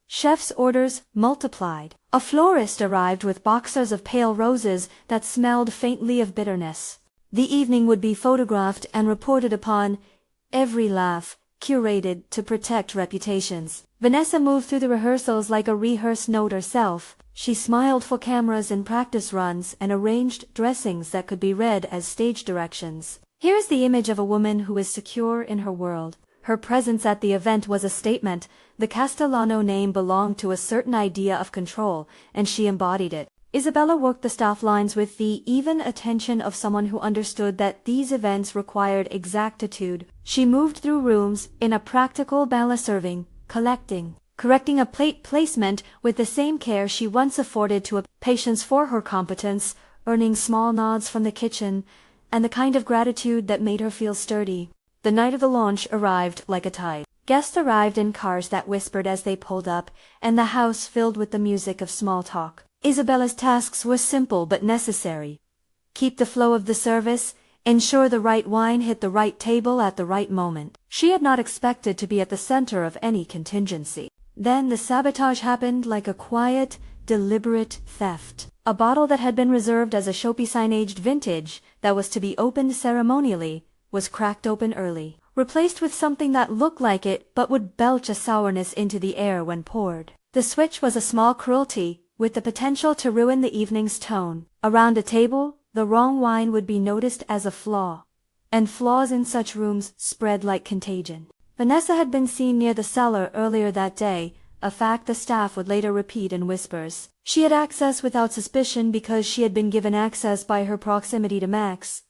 Chefs' orders multiplied. A florist arrived with boxes of pale roses that smelled faintly of bitterness. The evening would be photographed and reported upon, every laugh curated to protect reputations. Vanessa moved through the rehearsals like a rehearsed note herself. She smiled for cameras in practice runs and arranged dressings that could be read as stage directions. Here is the image of a woman who is secure in her world. Her presence at the event was a statement. The Castellano name belonged to a certain idea of control, and she embodied it. Isabella worked the staff lines with the even attention of someone who understood that these events required exactitude. She moved through rooms in a practical balance, serving, correcting a plate placement with the same care she once afforded to a patient for her competence, earning small nods from the kitchen, and the kind of gratitude that made her feel sturdy. The night of the launch arrived like a tide. Guests arrived in cars that whispered as they pulled up, and the house filled with the music of small talk. Isabella's tasks were simple but necessary. Keep the flow of the service, ensure the right wine hit the right table at the right moment. She had not expected to be at the center of any contingency. Then the sabotage happened like a quiet, deliberate theft. A bottle that had been reserved as a showpiece aged vintage that was to be opened ceremonially was cracked open early, replaced with something that looked like it but would belch a sourness into the air when poured. The switch was a small cruelty, with the potential to ruin the evening's tone. Around a table, the wrong wine would be noticed as a flaw, and flaws in such rooms spread like contagion. Vanessa had been seen near the cellar earlier that day, a fact the staff would later repeat in whispers. She had access without suspicion because she had been given access by her proximity to Max.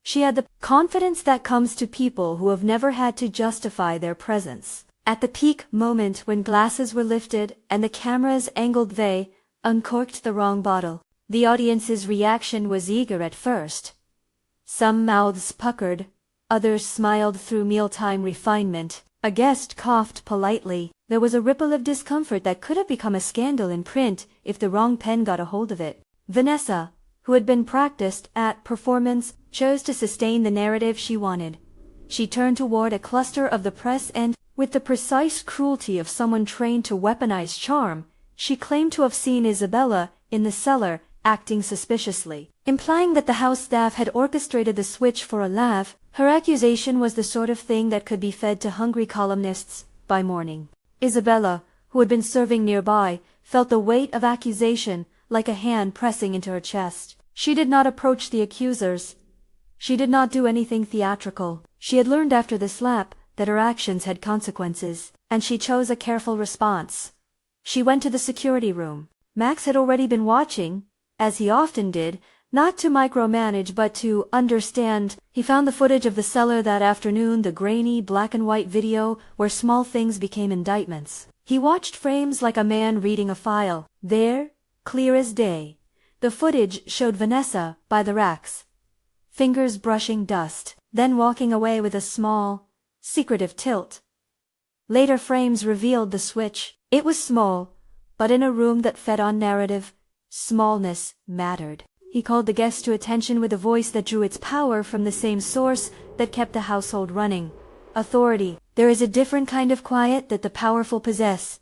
She had the confidence that comes to people who have never had to justify their presence. At the peak moment when glasses were lifted and the cameras angled, they uncorked the wrong bottle. The audience's reaction was eager at first. Some mouths puckered, others smiled through mealtime refinement. A guest coughed politely. There was a ripple of discomfort that could have become a scandal in print if the wrong pen got a hold of it. Vanessa, who had been practiced at performance, chose to sustain the narrative she wanted. She turned toward a cluster of the press and, with the precise cruelty of someone trained to weaponize charm, she claimed to have seen Isabella in the cellar acting suspiciously. Implying that the house staff had orchestrated the switch for a laugh, her accusation was the sort of thing that could be fed to hungry columnists by morning. Isabella, who had been serving nearby, felt the weight of accusation like a hand pressing into her chest. She did not approach the accusers. She did not do anything theatrical. She had learned after the slap that her actions had consequences, and she chose a careful response. She went to the security room. Max had already been watching, as he often did, not to micromanage but to understand. He found the footage of the cellar that afternoon, the grainy black and white video where small things became indictments. He watched frames like a man reading a file. There, clear as day, the footage showed Vanessa by the racks, fingers brushing dust, then walking away with a small, secretive tilt. Later frames revealed the switch. It was small, but in a room that fed on narrative, smallness mattered. He called the guests to attention with a voice that drew its power from the same source that kept the household running. Authority. There is a different kind of quiet that the powerful possess.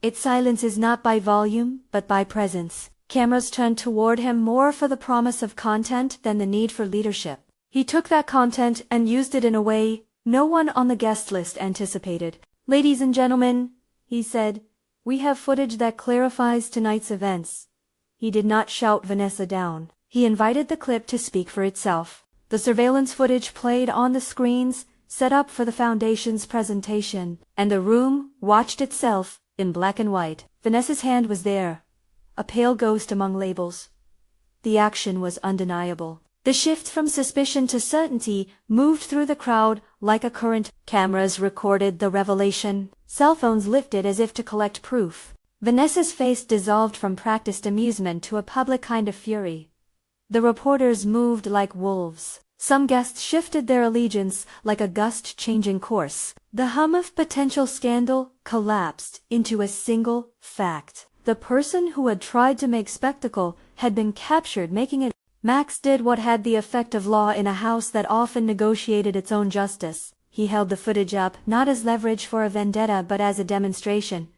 Its silence is not by volume, but by presence. Cameras turned toward him more for the promise of content than the need for leadership. He took that content and used it in a way no one on the guest list anticipated. "Ladies and gentlemen," he said, "we have footage that clarifies tonight's events." He did not shout Vanessa down. He invited the clip to speak for itself. The surveillance footage played on the screens, set up for the Foundation's presentation, and the room watched itself in black and white. Vanessa's hand was there, a pale ghost among labels. The action was undeniable. The shift from suspicion to certainty moved through the crowd like a current. Cameras recorded the revelation. Cell phones lifted as if to collect proof. Vanessa's face dissolved from practiced amusement to a public kind of fury. The reporters moved like wolves. Some guests shifted their allegiance like a gust changing course. The hum of potential scandal collapsed into a single fact. The person who had tried to make spectacle had been captured making it. Max did what had the effect of law in a house that often negotiated its own justice. He held the footage up, not as leverage for a vendetta but as a demonstration.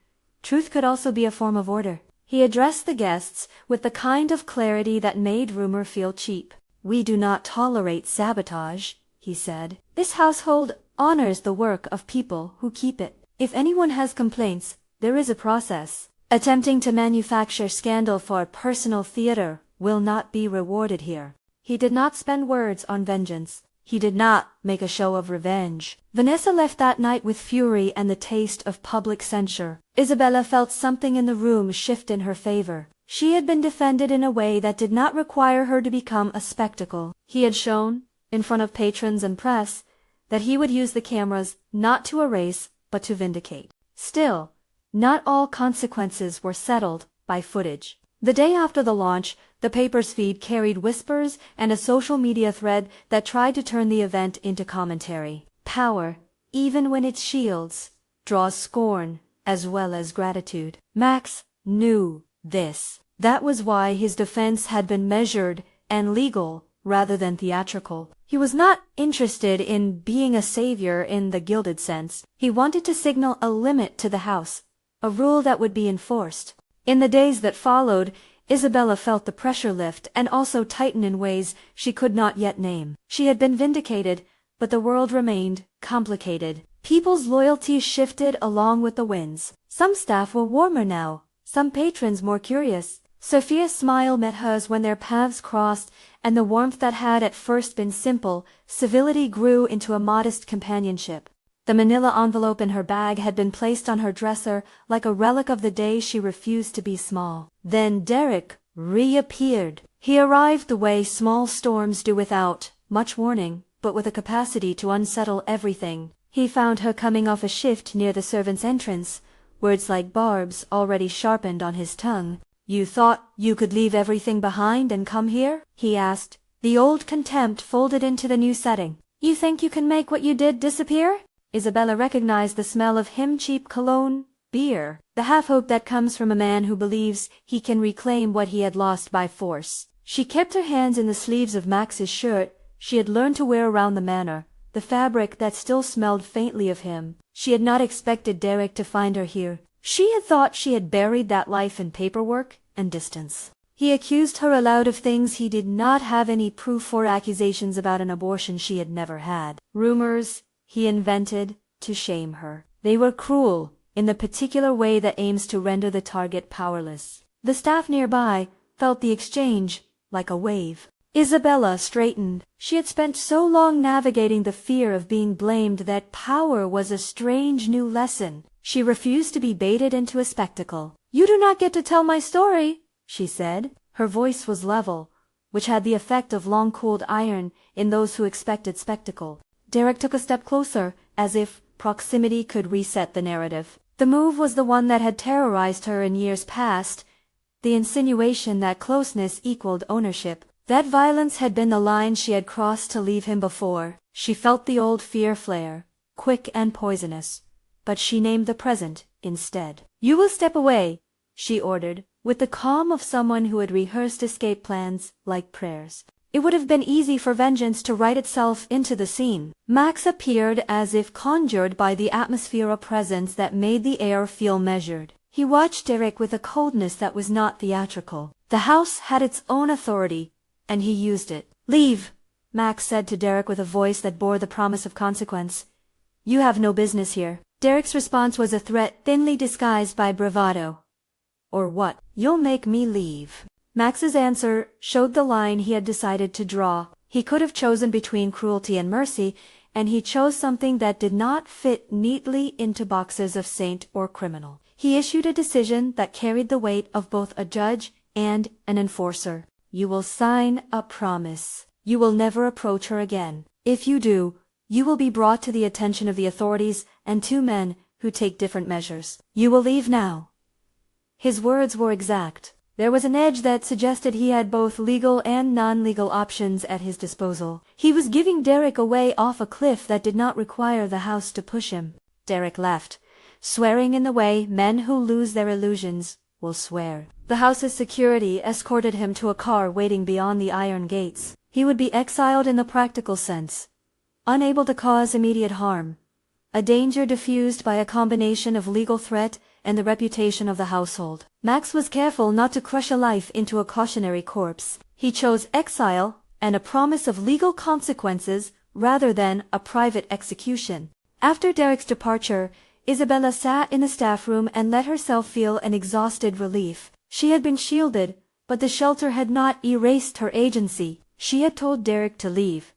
Truth could also be a form of order. He addressed the guests with the kind of clarity that made rumor feel cheap. "We do not tolerate sabotage," he said. "This household honors the work of people who keep it. If anyone has complaints, there is a process. Attempting to manufacture scandal for personal theater will not be rewarded here." He did not spend words on vengeance. He did not make a show of revenge. Vanessa left that night with fury and the taste of public censure. Isabella felt something in the room shift in her favor. She had been defended in a way that did not require her to become a spectacle. He had shown, in front of patrons and press, that he would use the cameras not to erase but to vindicate. Still, not all consequences were settled by footage. The day after the launch, the paper's feed carried whispers and a social media thread that tried to turn the event into commentary. Power, even when it shields, draws scorn as well as gratitude. Max knew this. That was why his defense had been measured and legal rather than theatrical. He was not interested in being a savior in the gilded sense. He wanted to signal a limit to the house, a rule that would be enforced. In the days that followed, Isabella felt the pressure lift and also tighten in ways she could not yet name. She had been vindicated, but the world remained complicated. People's loyalties shifted along with the winds. Some staff were warmer now, some patrons more curious. Sophia's smile met hers when their paths crossed, and the warmth that had at first been simple civility grew into a modest companionship. The manila envelope in her bag had been placed on her dresser like a relic of the day she refused to be small. Then Derek reappeared. He arrived the way small storms do, without much warning, but with a capacity to unsettle everything. He found her coming off a shift near the servants' entrance, words like barbs already sharpened on his tongue. "You thought you could leave everything behind and come here?" he asked, the old contempt folded into the new setting. "You think you can make what you did disappear?" Isabella recognized the smell of cheap cologne, beer, the half-hope that comes from a man who believes he can reclaim what he had lost by force. She kept her hands in the sleeves of Max's shirt she had learned to wear around the manor, the fabric that still smelled faintly of him. She had not expected Derek to find her here. She had thought she had buried that life in paperwork and distance. He accused her aloud of things he did not have any proof for, accusations about an abortion she had never had. Rumors he invented to shame her. They were cruel, in the particular way that aims to render the target powerless. The staff nearby felt the exchange like a wave. Isabella straightened. She had spent so long navigating the fear of being blamed that power was a strange new lesson. She refused to be baited into a spectacle. "You do not get to tell my story," she said. Her voice was level, which had the effect of long-cooled iron in those who expected spectacle. Derek took a step closer, as if proximity could reset the narrative. The move was the one that had terrorized her in years past, the insinuation that closeness equaled ownership. That violence had been the line she had crossed to leave him before. She felt the old fear flare, quick and poisonous, but she named the present instead. "You will step away," she ordered, with the calm of someone who had rehearsed escape plans like prayers. It would have been easy for vengeance to write itself into the scene. Max appeared as if conjured by the atmosphere of presence that made the air feel measured. He watched Derek with a coldness that was not theatrical. The house had its own authority, and he used it. "Leave," Max said to Derek with a voice that bore the promise of consequence. "You have no business here." Derek's response was a threat thinly disguised by bravado. "Or what? You'll make me leave." Max's answer showed the line he had decided to draw. He could have chosen between cruelty and mercy, and he chose something that did not fit neatly into boxes of saint or criminal. He issued a decision that carried the weight of both a judge and an enforcer. "You will sign a promise. You will never approach her again. If you do, you will be brought to the attention of the authorities and 2 men who take different measures. You will leave now." His words were exact. There was an edge that suggested he had both legal and non-legal options at his disposal. He was giving Derek away off a cliff that did not require the house to push him. Derek left, swearing in the way men who lose their illusions will swear. The house's security escorted him to a car waiting beyond the iron gates. He would be exiled in the practical sense, unable to cause immediate harm. A danger diffused by a combination of legal threat and the reputation of the household. Max was careful not to crush a life into a cautionary corpse. He chose exile and a promise of legal consequences rather than a private execution. After Derek's departure, Isabella sat in the staff room and let herself feel an exhausted relief. She had been shielded, but the shelter had not erased her agency. She had told Derek to leave.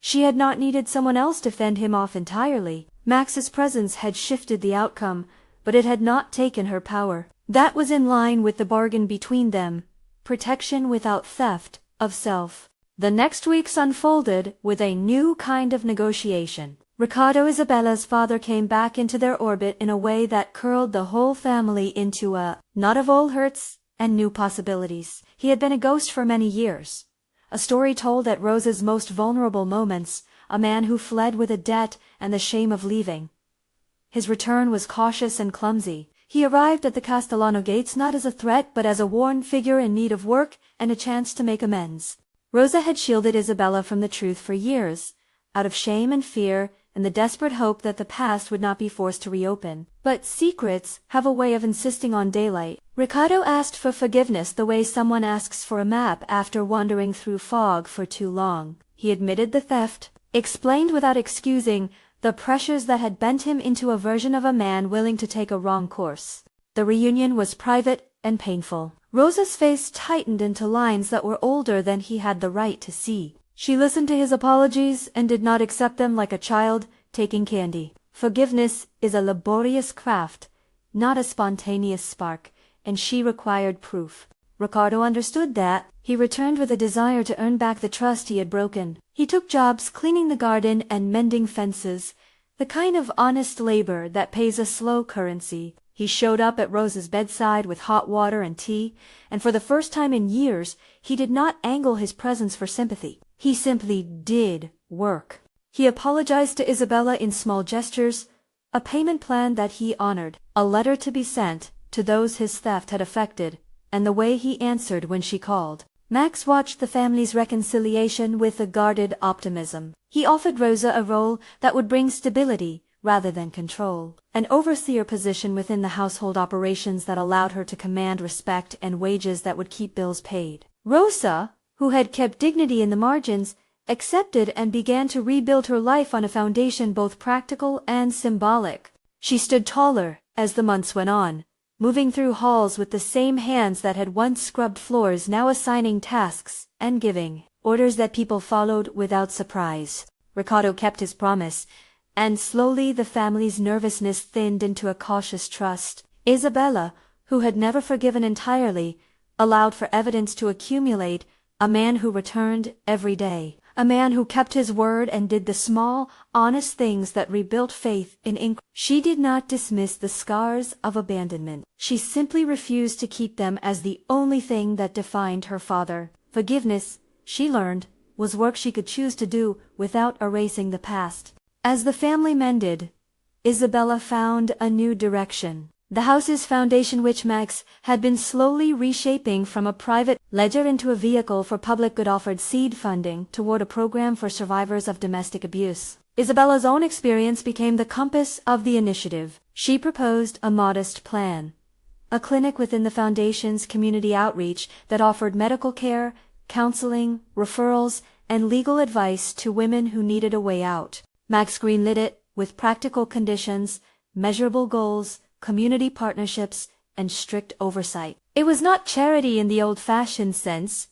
She had not needed someone else to fend him off entirely. Max's presence had shifted the outcome, but it had not taken her power. That was in line with the bargain between them, protection without theft of self. The next weeks unfolded with a new kind of negotiation. Ricardo Isabella's father came back into their orbit in a way that curled the whole family into a knot of old hurts and new possibilities. He had been a ghost for many years. A story told at Rosa's most vulnerable moments, a man who fled with a debt and the shame of leaving. His return was cautious and clumsy. He arrived at the Castellano gates not as a threat but as a worn figure in need of work and a chance to make amends. Rosa had shielded Isabella from the truth for years, out of shame and fear and the desperate hope that the past would not be forced to reopen. But secrets have a way of insisting on daylight. Ricardo asked for forgiveness the way someone asks for a map after wandering through fog for too long. He admitted the theft, explained without excusing the pressures that had bent him into a version of a man willing to take a wrong course. The reunion was private and painful. Rosa's face tightened into lines that were older than he had the right to see. She listened to his apologies and did not accept them like a child taking candy. Forgiveness is a laborious craft, not a spontaneous spark, and she required proof. Ricardo understood that. He returned with a desire to earn back the trust he had broken. He took jobs cleaning the garden and mending fences, the kind of honest labor that pays a slow currency. He showed up at Rosa's bedside with hot water and tea, and for the first time in years, he did not angle his presence for sympathy. He simply did work. He apologized to Isabella in small gestures, a payment plan that he honored, a letter to be sent to those his theft had affected, and the way he answered when she called. Max watched the family's reconciliation with a guarded optimism. He offered Rosa a role that would bring stability rather than control, an overseer position within the household operations that allowed her to command respect and wages that would keep bills paid. Rosa, who had kept dignity in the margins, accepted and began to rebuild her life on a foundation both practical and symbolic. She stood taller as the months went on, moving through halls with the same hands that had once scrubbed floors, now assigning tasks and giving orders that people followed without surprise. Ricardo kept his promise, and slowly the family's nervousness thinned into a cautious trust. Isabella, who had never forgiven entirely, allowed for evidence to accumulate, a man who returned every day, a man who kept his word and did the small, honest things that rebuilt faith in ink. She did not dismiss the scars of abandonment. She simply refused to keep them as the only thing that defined her father. Forgiveness, she learned, was work she could choose to do without erasing the past. As the family mended, Isabella found a new direction. The house's foundation, which Max had been slowly reshaping from a private ledger into a vehicle for public good, offered seed funding toward a program for survivors of domestic abuse. Isabella's own experience became the compass of the initiative. She proposed a modest plan, a clinic within the foundation's community outreach that offered medical care, counseling, referrals, and legal advice to women who needed a way out. Max greenlit it with practical conditions, measurable goals, community partnerships, and strict oversight. It was not charity in the old-fashioned sense.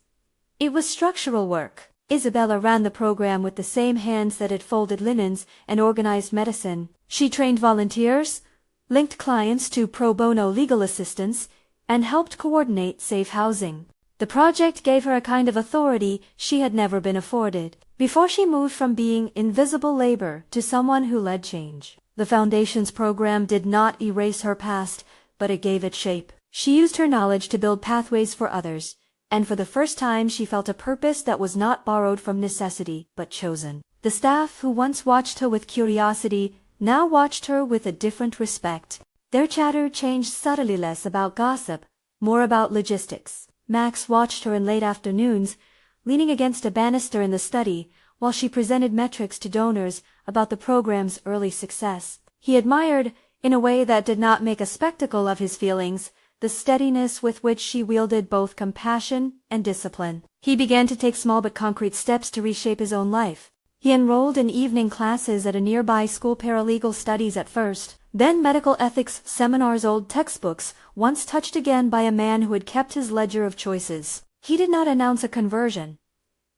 It was structural work. Isabella ran the program with the same hands that had folded linens and organized medicine. She trained volunteers, linked clients to pro bono legal assistance, and helped coordinate safe housing. The project gave her a kind of authority she had never been afforded. Before she moved from being invisible labor to someone who led change. The Foundation's program did not erase her past, but it gave it shape. She used her knowledge to build pathways for others, and for the first time she felt a purpose that was not borrowed from necessity, but chosen. The staff who once watched her with curiosity now watched her with a different respect. Their chatter changed subtly, less about gossip, more about logistics. Max watched her in late afternoons, leaning against a banister in the study, while she presented metrics to donors about the program's early success. He admired, in a way that did not make a spectacle of his feelings, the steadiness with which she wielded both compassion and discipline. He began to take small but concrete steps to reshape his own life. He enrolled in evening classes at a nearby school, paralegal studies at first, then medical ethics seminars, old textbooks, once touched again by a man who had kept his ledger of choices. He did not announce a conversion.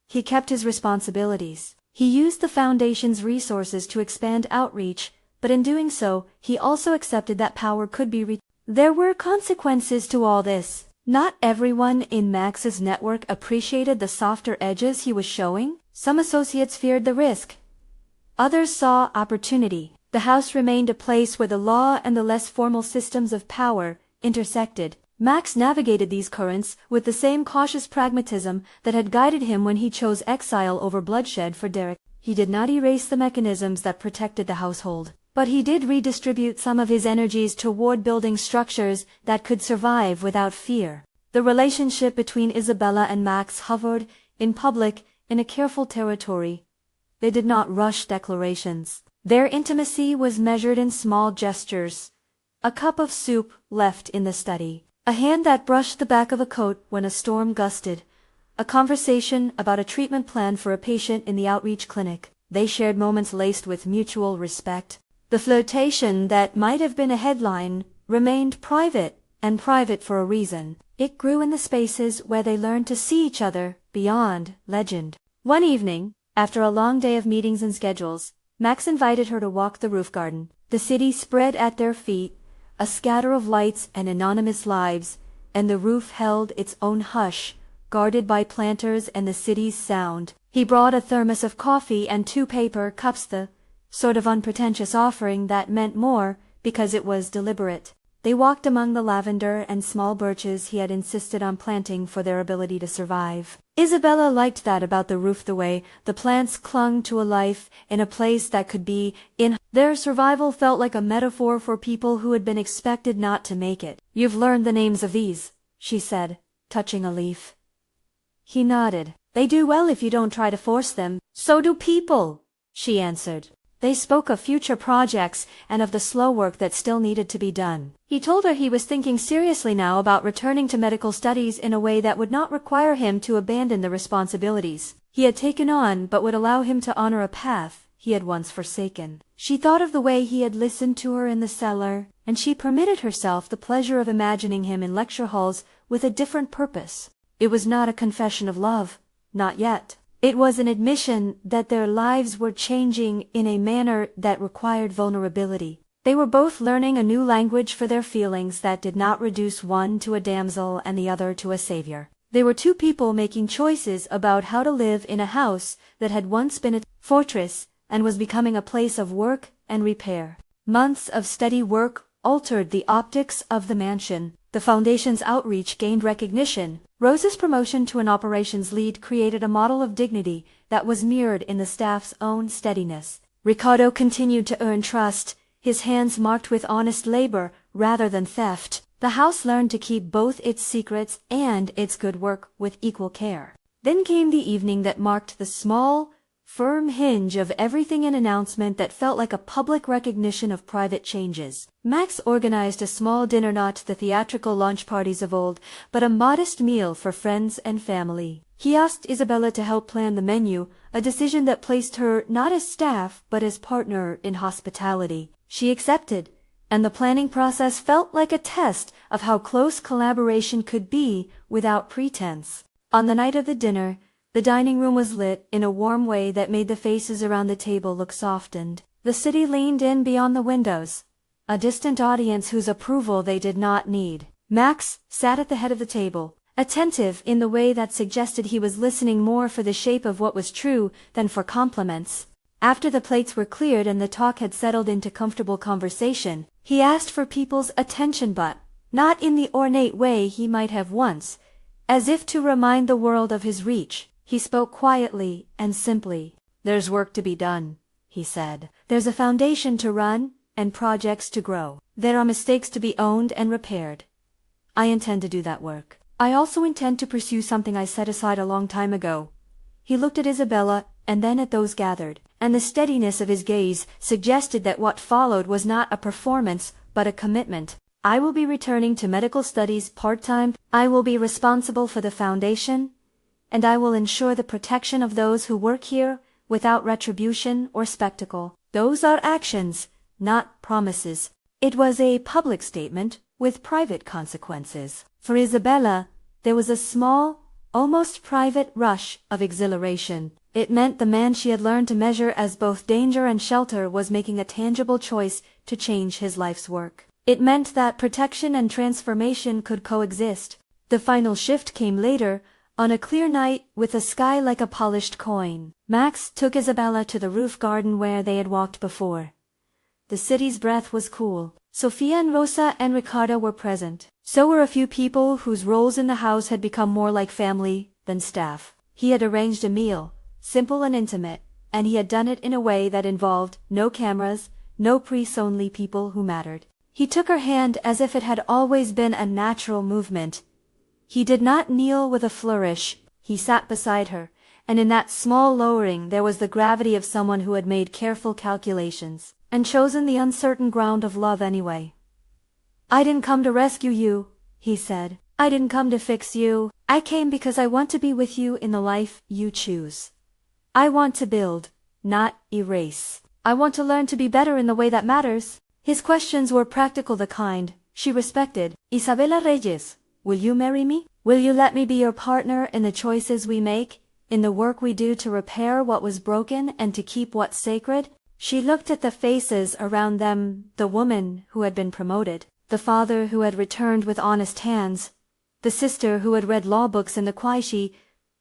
He kept his responsibilities. He used the foundation's resources to expand outreach, but in doing so, he also accepted that power could be There were consequences to all this. Not everyone in Max's network appreciated the softer edges he was showing. Some associates feared the risk. Others saw opportunity. The house remained a place where the law and the less formal systems of power intersected. Max navigated these currents with the same cautious pragmatism that had guided him when he chose exile over bloodshed for Derek. He did not erase the mechanisms that protected the household, but he did redistribute some of his energies toward building structures that could survive without fear. The relationship between Isabella and Max hovered, in public, in a careful territory. They did not rush declarations. Their intimacy was measured in small gestures. A cup of soup left in the study. A hand that brushed the back of a coat when a storm gusted. A conversation about a treatment plan for a patient in the outreach clinic. They shared moments laced with mutual respect. The flirtation that might have been a headline remained private, and private for a reason. It grew in the spaces where they learned to see each other beyond legend. One evening, after a long day of meetings and schedules, Max invited her to walk the roof garden. The city spread at their feet, a scatter of lights and anonymous lives, and the roof held its own hush, guarded by planters and the city's sound. He brought a thermos of coffee and 2 paper cups, the sort of unpretentious offering that meant more because it was deliberate. They walked among the lavender and small birches he had insisted on planting for their ability to survive. Isabella liked that about the roof, the way the plants clung to a life in a place that could be in. Their survival felt like a metaphor for people who had been expected not to make it. "You've learned the names of these," she said, touching a leaf. He nodded. "They do well if you don't try to force them." "So do people," she answered. They spoke of future projects and of the slow work that still needed to be done. He told her he was thinking seriously now about returning to medical studies in a way that would not require him to abandon the responsibilities he had taken on, but would allow him to honor a path he had once forsaken. She thought of the way he had listened to her in the cellar, and she permitted herself the pleasure of imagining him in lecture halls with a different purpose. It was not a confession of love, not yet. It was an admission that their lives were changing in a manner that required vulnerability. They were both learning a new language for their feelings that did not reduce one to a damsel and the other to a savior. They were 2 people making choices about how to live in a house that had once been a fortress and was becoming a place of work and repair. Months of steady work altered the optics of the mansion. The foundation's outreach gained recognition. Rose's promotion to an operations lead created a model of dignity that was mirrored in the staff's own steadiness. Ricardo continued to earn trust, his hands marked with honest labor rather than theft. The house learned to keep both its secrets and its good work with equal care. Then came the evening that marked the small, firm hinge of everything, an announcement that felt like a public recognition of private changes. Max organized a small dinner, not the theatrical launch parties of old, but a modest meal for friends and family. He asked Isabella to help plan the menu, a decision that placed her not as staff but as partner in hospitality. She accepted, and the planning process felt like a test of how close collaboration could be without pretense. On the night of the dinner, the dining room was lit in a warm way that made the faces around the table look softened. The city leaned in beyond the windows, a distant audience whose approval they did not need. Max sat at the head of the table, attentive in the way that suggested he was listening more for the shape of what was true than for compliments. After the plates were cleared and the talk had settled into comfortable conversation, he asked for people's attention, but not in the ornate way he might have once, as if to remind the world of his reach. He spoke quietly and simply. "There's work to be done," he said. "There's a foundation to run and projects to grow. There are mistakes to be owned and repaired. I intend to do that work. I also intend to pursue something I set aside a long time ago." He looked at Isabella and then at those gathered, and the steadiness of his gaze suggested that what followed was not a performance but a commitment. "I will be returning to medical studies part-time. I will be responsible for the foundation, and I will ensure the protection of those who work here without retribution or spectacle." Those are actions, not promises. It was a public statement with private consequences. For Isabella, there was a small, almost private rush of exhilaration. It meant the man she had learned to measure as both danger and shelter was making a tangible choice to change his life's work. It meant that protection and transformation could coexist. The final shift came later, on a clear night with a sky like a polished coin. Max took Isabella to the roof garden where they had walked before. The city's breath was cool. Sofia and Rosa and Ricardo were present. So were a few people whose roles in the house had become more like family than staff. He had arranged a meal, simple and intimate, and he had done it in a way that involved no cameras, no priests, only people who mattered. He took her hand as if it had always been a natural movement. He did not kneel with a flourish. He sat beside her, and in that small lowering there was the gravity of someone who had made careful calculations and chosen the uncertain ground of love anyway. "I didn't come to rescue you," he said. "I didn't come to fix you. I came because I want to be with you in the life you choose. I want to build, not erase. I want to learn to be better in the way that matters." His questions were practical, the kind she respected. "Isabella Reyes, will you marry me? Will you let me be your partner in the choices we make, in the work we do to repair what was broken and to keep what's sacred?" She looked at the faces around them, the woman who had been promoted, the father who had returned with honest hands, the sister who had read law books in the quay. She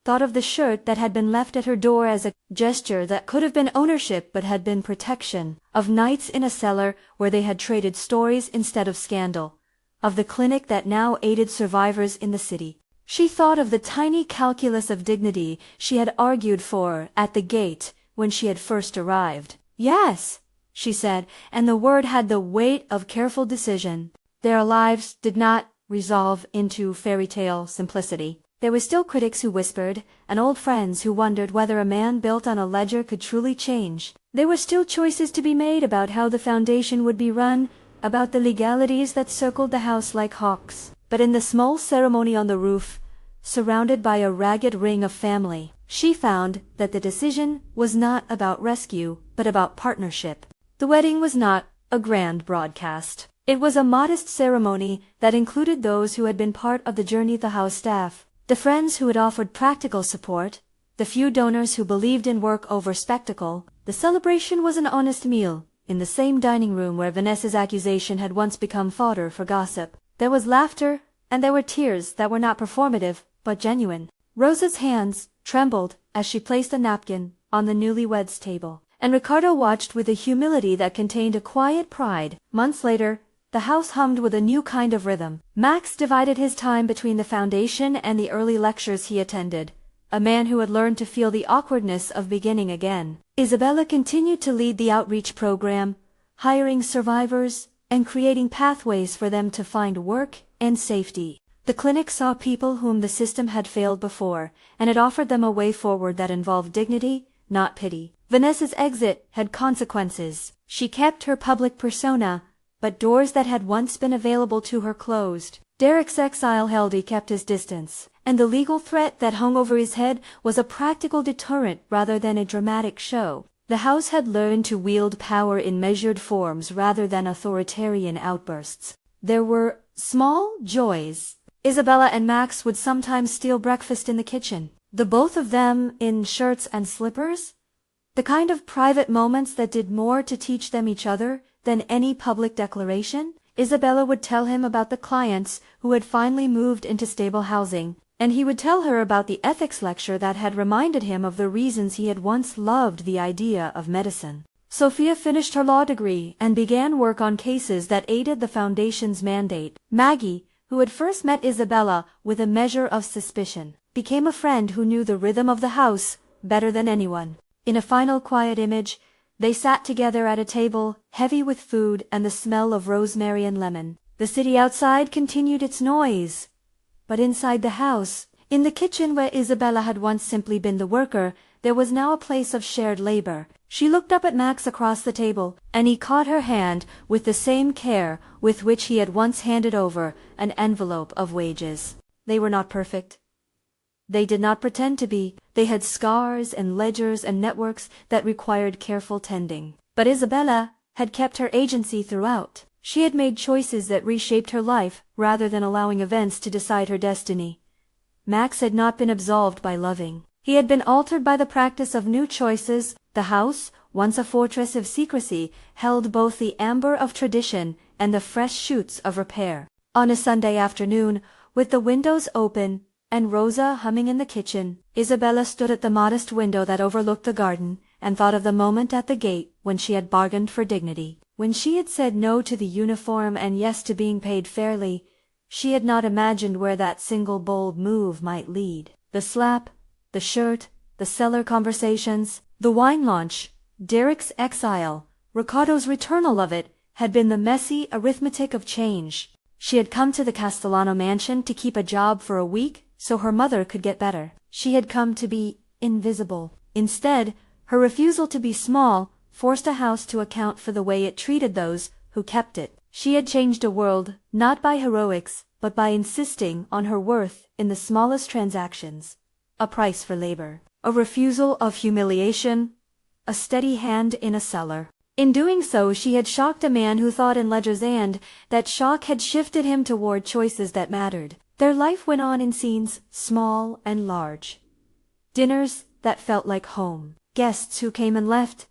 thought of the shirt that had been left at her door as a gesture that could have been ownership but had been protection, of nights in a cellar where they had traded stories instead of scandal, of the clinic that now aided survivors in the city. She thought of the tiny calculus of dignity she had argued for at the gate when she had first arrived. "Yes," she said, and the word had the weight of careful decision. Their lives did not resolve into fairy tale simplicity. There were still critics who whispered, and old friends who wondered whether a man built on a ledger could truly change. There were still choices to be made about how the foundation would be run, about the legalities that circled the house like hawks. But in the small ceremony on the roof, surrounded by a ragged ring of family, she found that the decision was not about rescue, but about partnership. The wedding was not a grand broadcast. It was a modest ceremony that included those who had been part of the journey, the house staff, the friends who had offered practical support, the few donors who believed in work over spectacle. The celebration was an honest meal, in the same dining room where Vanessa's accusation had once become fodder for gossip. There was laughter, and there were tears that were not performative, but genuine. Rosa's hands trembled as she placed a napkin on the newlyweds' table, and Ricardo watched with a humility that contained a quiet pride. Months later, the house hummed with a new kind of rhythm. Max divided his time between the foundation and the early lectures he attended, a man who had learned to feel the awkwardness of beginning again. Isabella continued to lead the outreach program, hiring survivors and creating pathways for them to find work and safety. The clinic saw people whom the system had failed before, and it offered them a way forward that involved dignity, not pity. Vanessa's exit had consequences. She kept her public persona, but doors that had once been available to her closed. Derek's exile held he kept his distance, and the legal threat that hung over his head was a practical deterrent rather than a dramatic show. The house had learned to wield power in measured forms rather than authoritarian outbursts. There were small joys. Isabella and Max would sometimes steal breakfast in the kitchen, the both of them in shirts and slippers, the kind of private moments that did more to teach them each other than any public declaration. Isabella would tell him about the clients who had finally moved into stable housing, and he would tell her about the ethics lecture that had reminded him of the reasons he had once loved the idea of medicine. Sophia finished her law degree and began work on cases that aided the Foundation's mandate. Maggie, who had first met Isabella with a measure of suspicion, became a friend who knew the rhythm of the house better than anyone. In a final quiet image, they sat together at a table, heavy with food and the smell of rosemary and lemon. The city outside continued its noise. But inside the house, in the kitchen where Isabella had once simply been the worker, there was now a place of shared labor. She looked up at Max across the table, and he caught her hand with the same care with which he had once handed over an envelope of wages. They were not perfect. They did not pretend to be. They had scars and ledgers and networks that required careful tending. But Isabella had kept her agency throughout. She had made choices that reshaped her life rather than allowing events to decide her destiny. Max had not been absolved by loving. He had been altered by the practice of new choices. The house, once a fortress of secrecy, held both the amber of tradition and the fresh shoots of repair. On a Sunday afternoon, with the windows open and Rosa humming in the kitchen, Isabella stood at the modest window that overlooked the garden and thought of the moment at the gate when she had bargained for dignity. When she had said no to the uniform and yes to being paid fairly, she had not imagined where that single bold move might lead. The slap, the shirt, the cellar conversations, the wine launch, Derek's exile, Ricardo's returnal of it, had been the messy arithmetic of change. She had come to the Castellano mansion to keep a job for a week so her mother could get better. She had come to be invisible. Instead, her refusal to be small forced a house to account for the way it treated those who kept it. She had changed a world, not by heroics, but by insisting on her worth in the smallest transactions. A price for labor, a refusal of humiliation, a steady hand in a cellar. In doing so, she had shocked a man who thought in ledgers, and that shock had shifted him toward choices that mattered. Their life went on in scenes, small and large. Dinners that felt like home. Guests who came and left.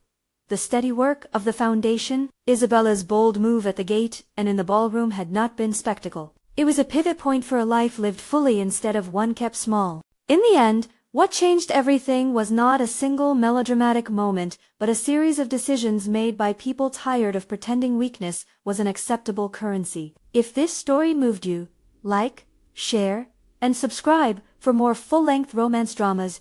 The steady work of the Foundation. Isabella's bold move at the gate and in the ballroom had not been spectacle. It was a pivot point for a life lived fully instead of one kept small. In the end, what changed everything was not a single melodramatic moment, but a series of decisions made by people tired of pretending weakness was an acceptable currency. If this story moved you, like, share, and subscribe for more full-length romance dramas.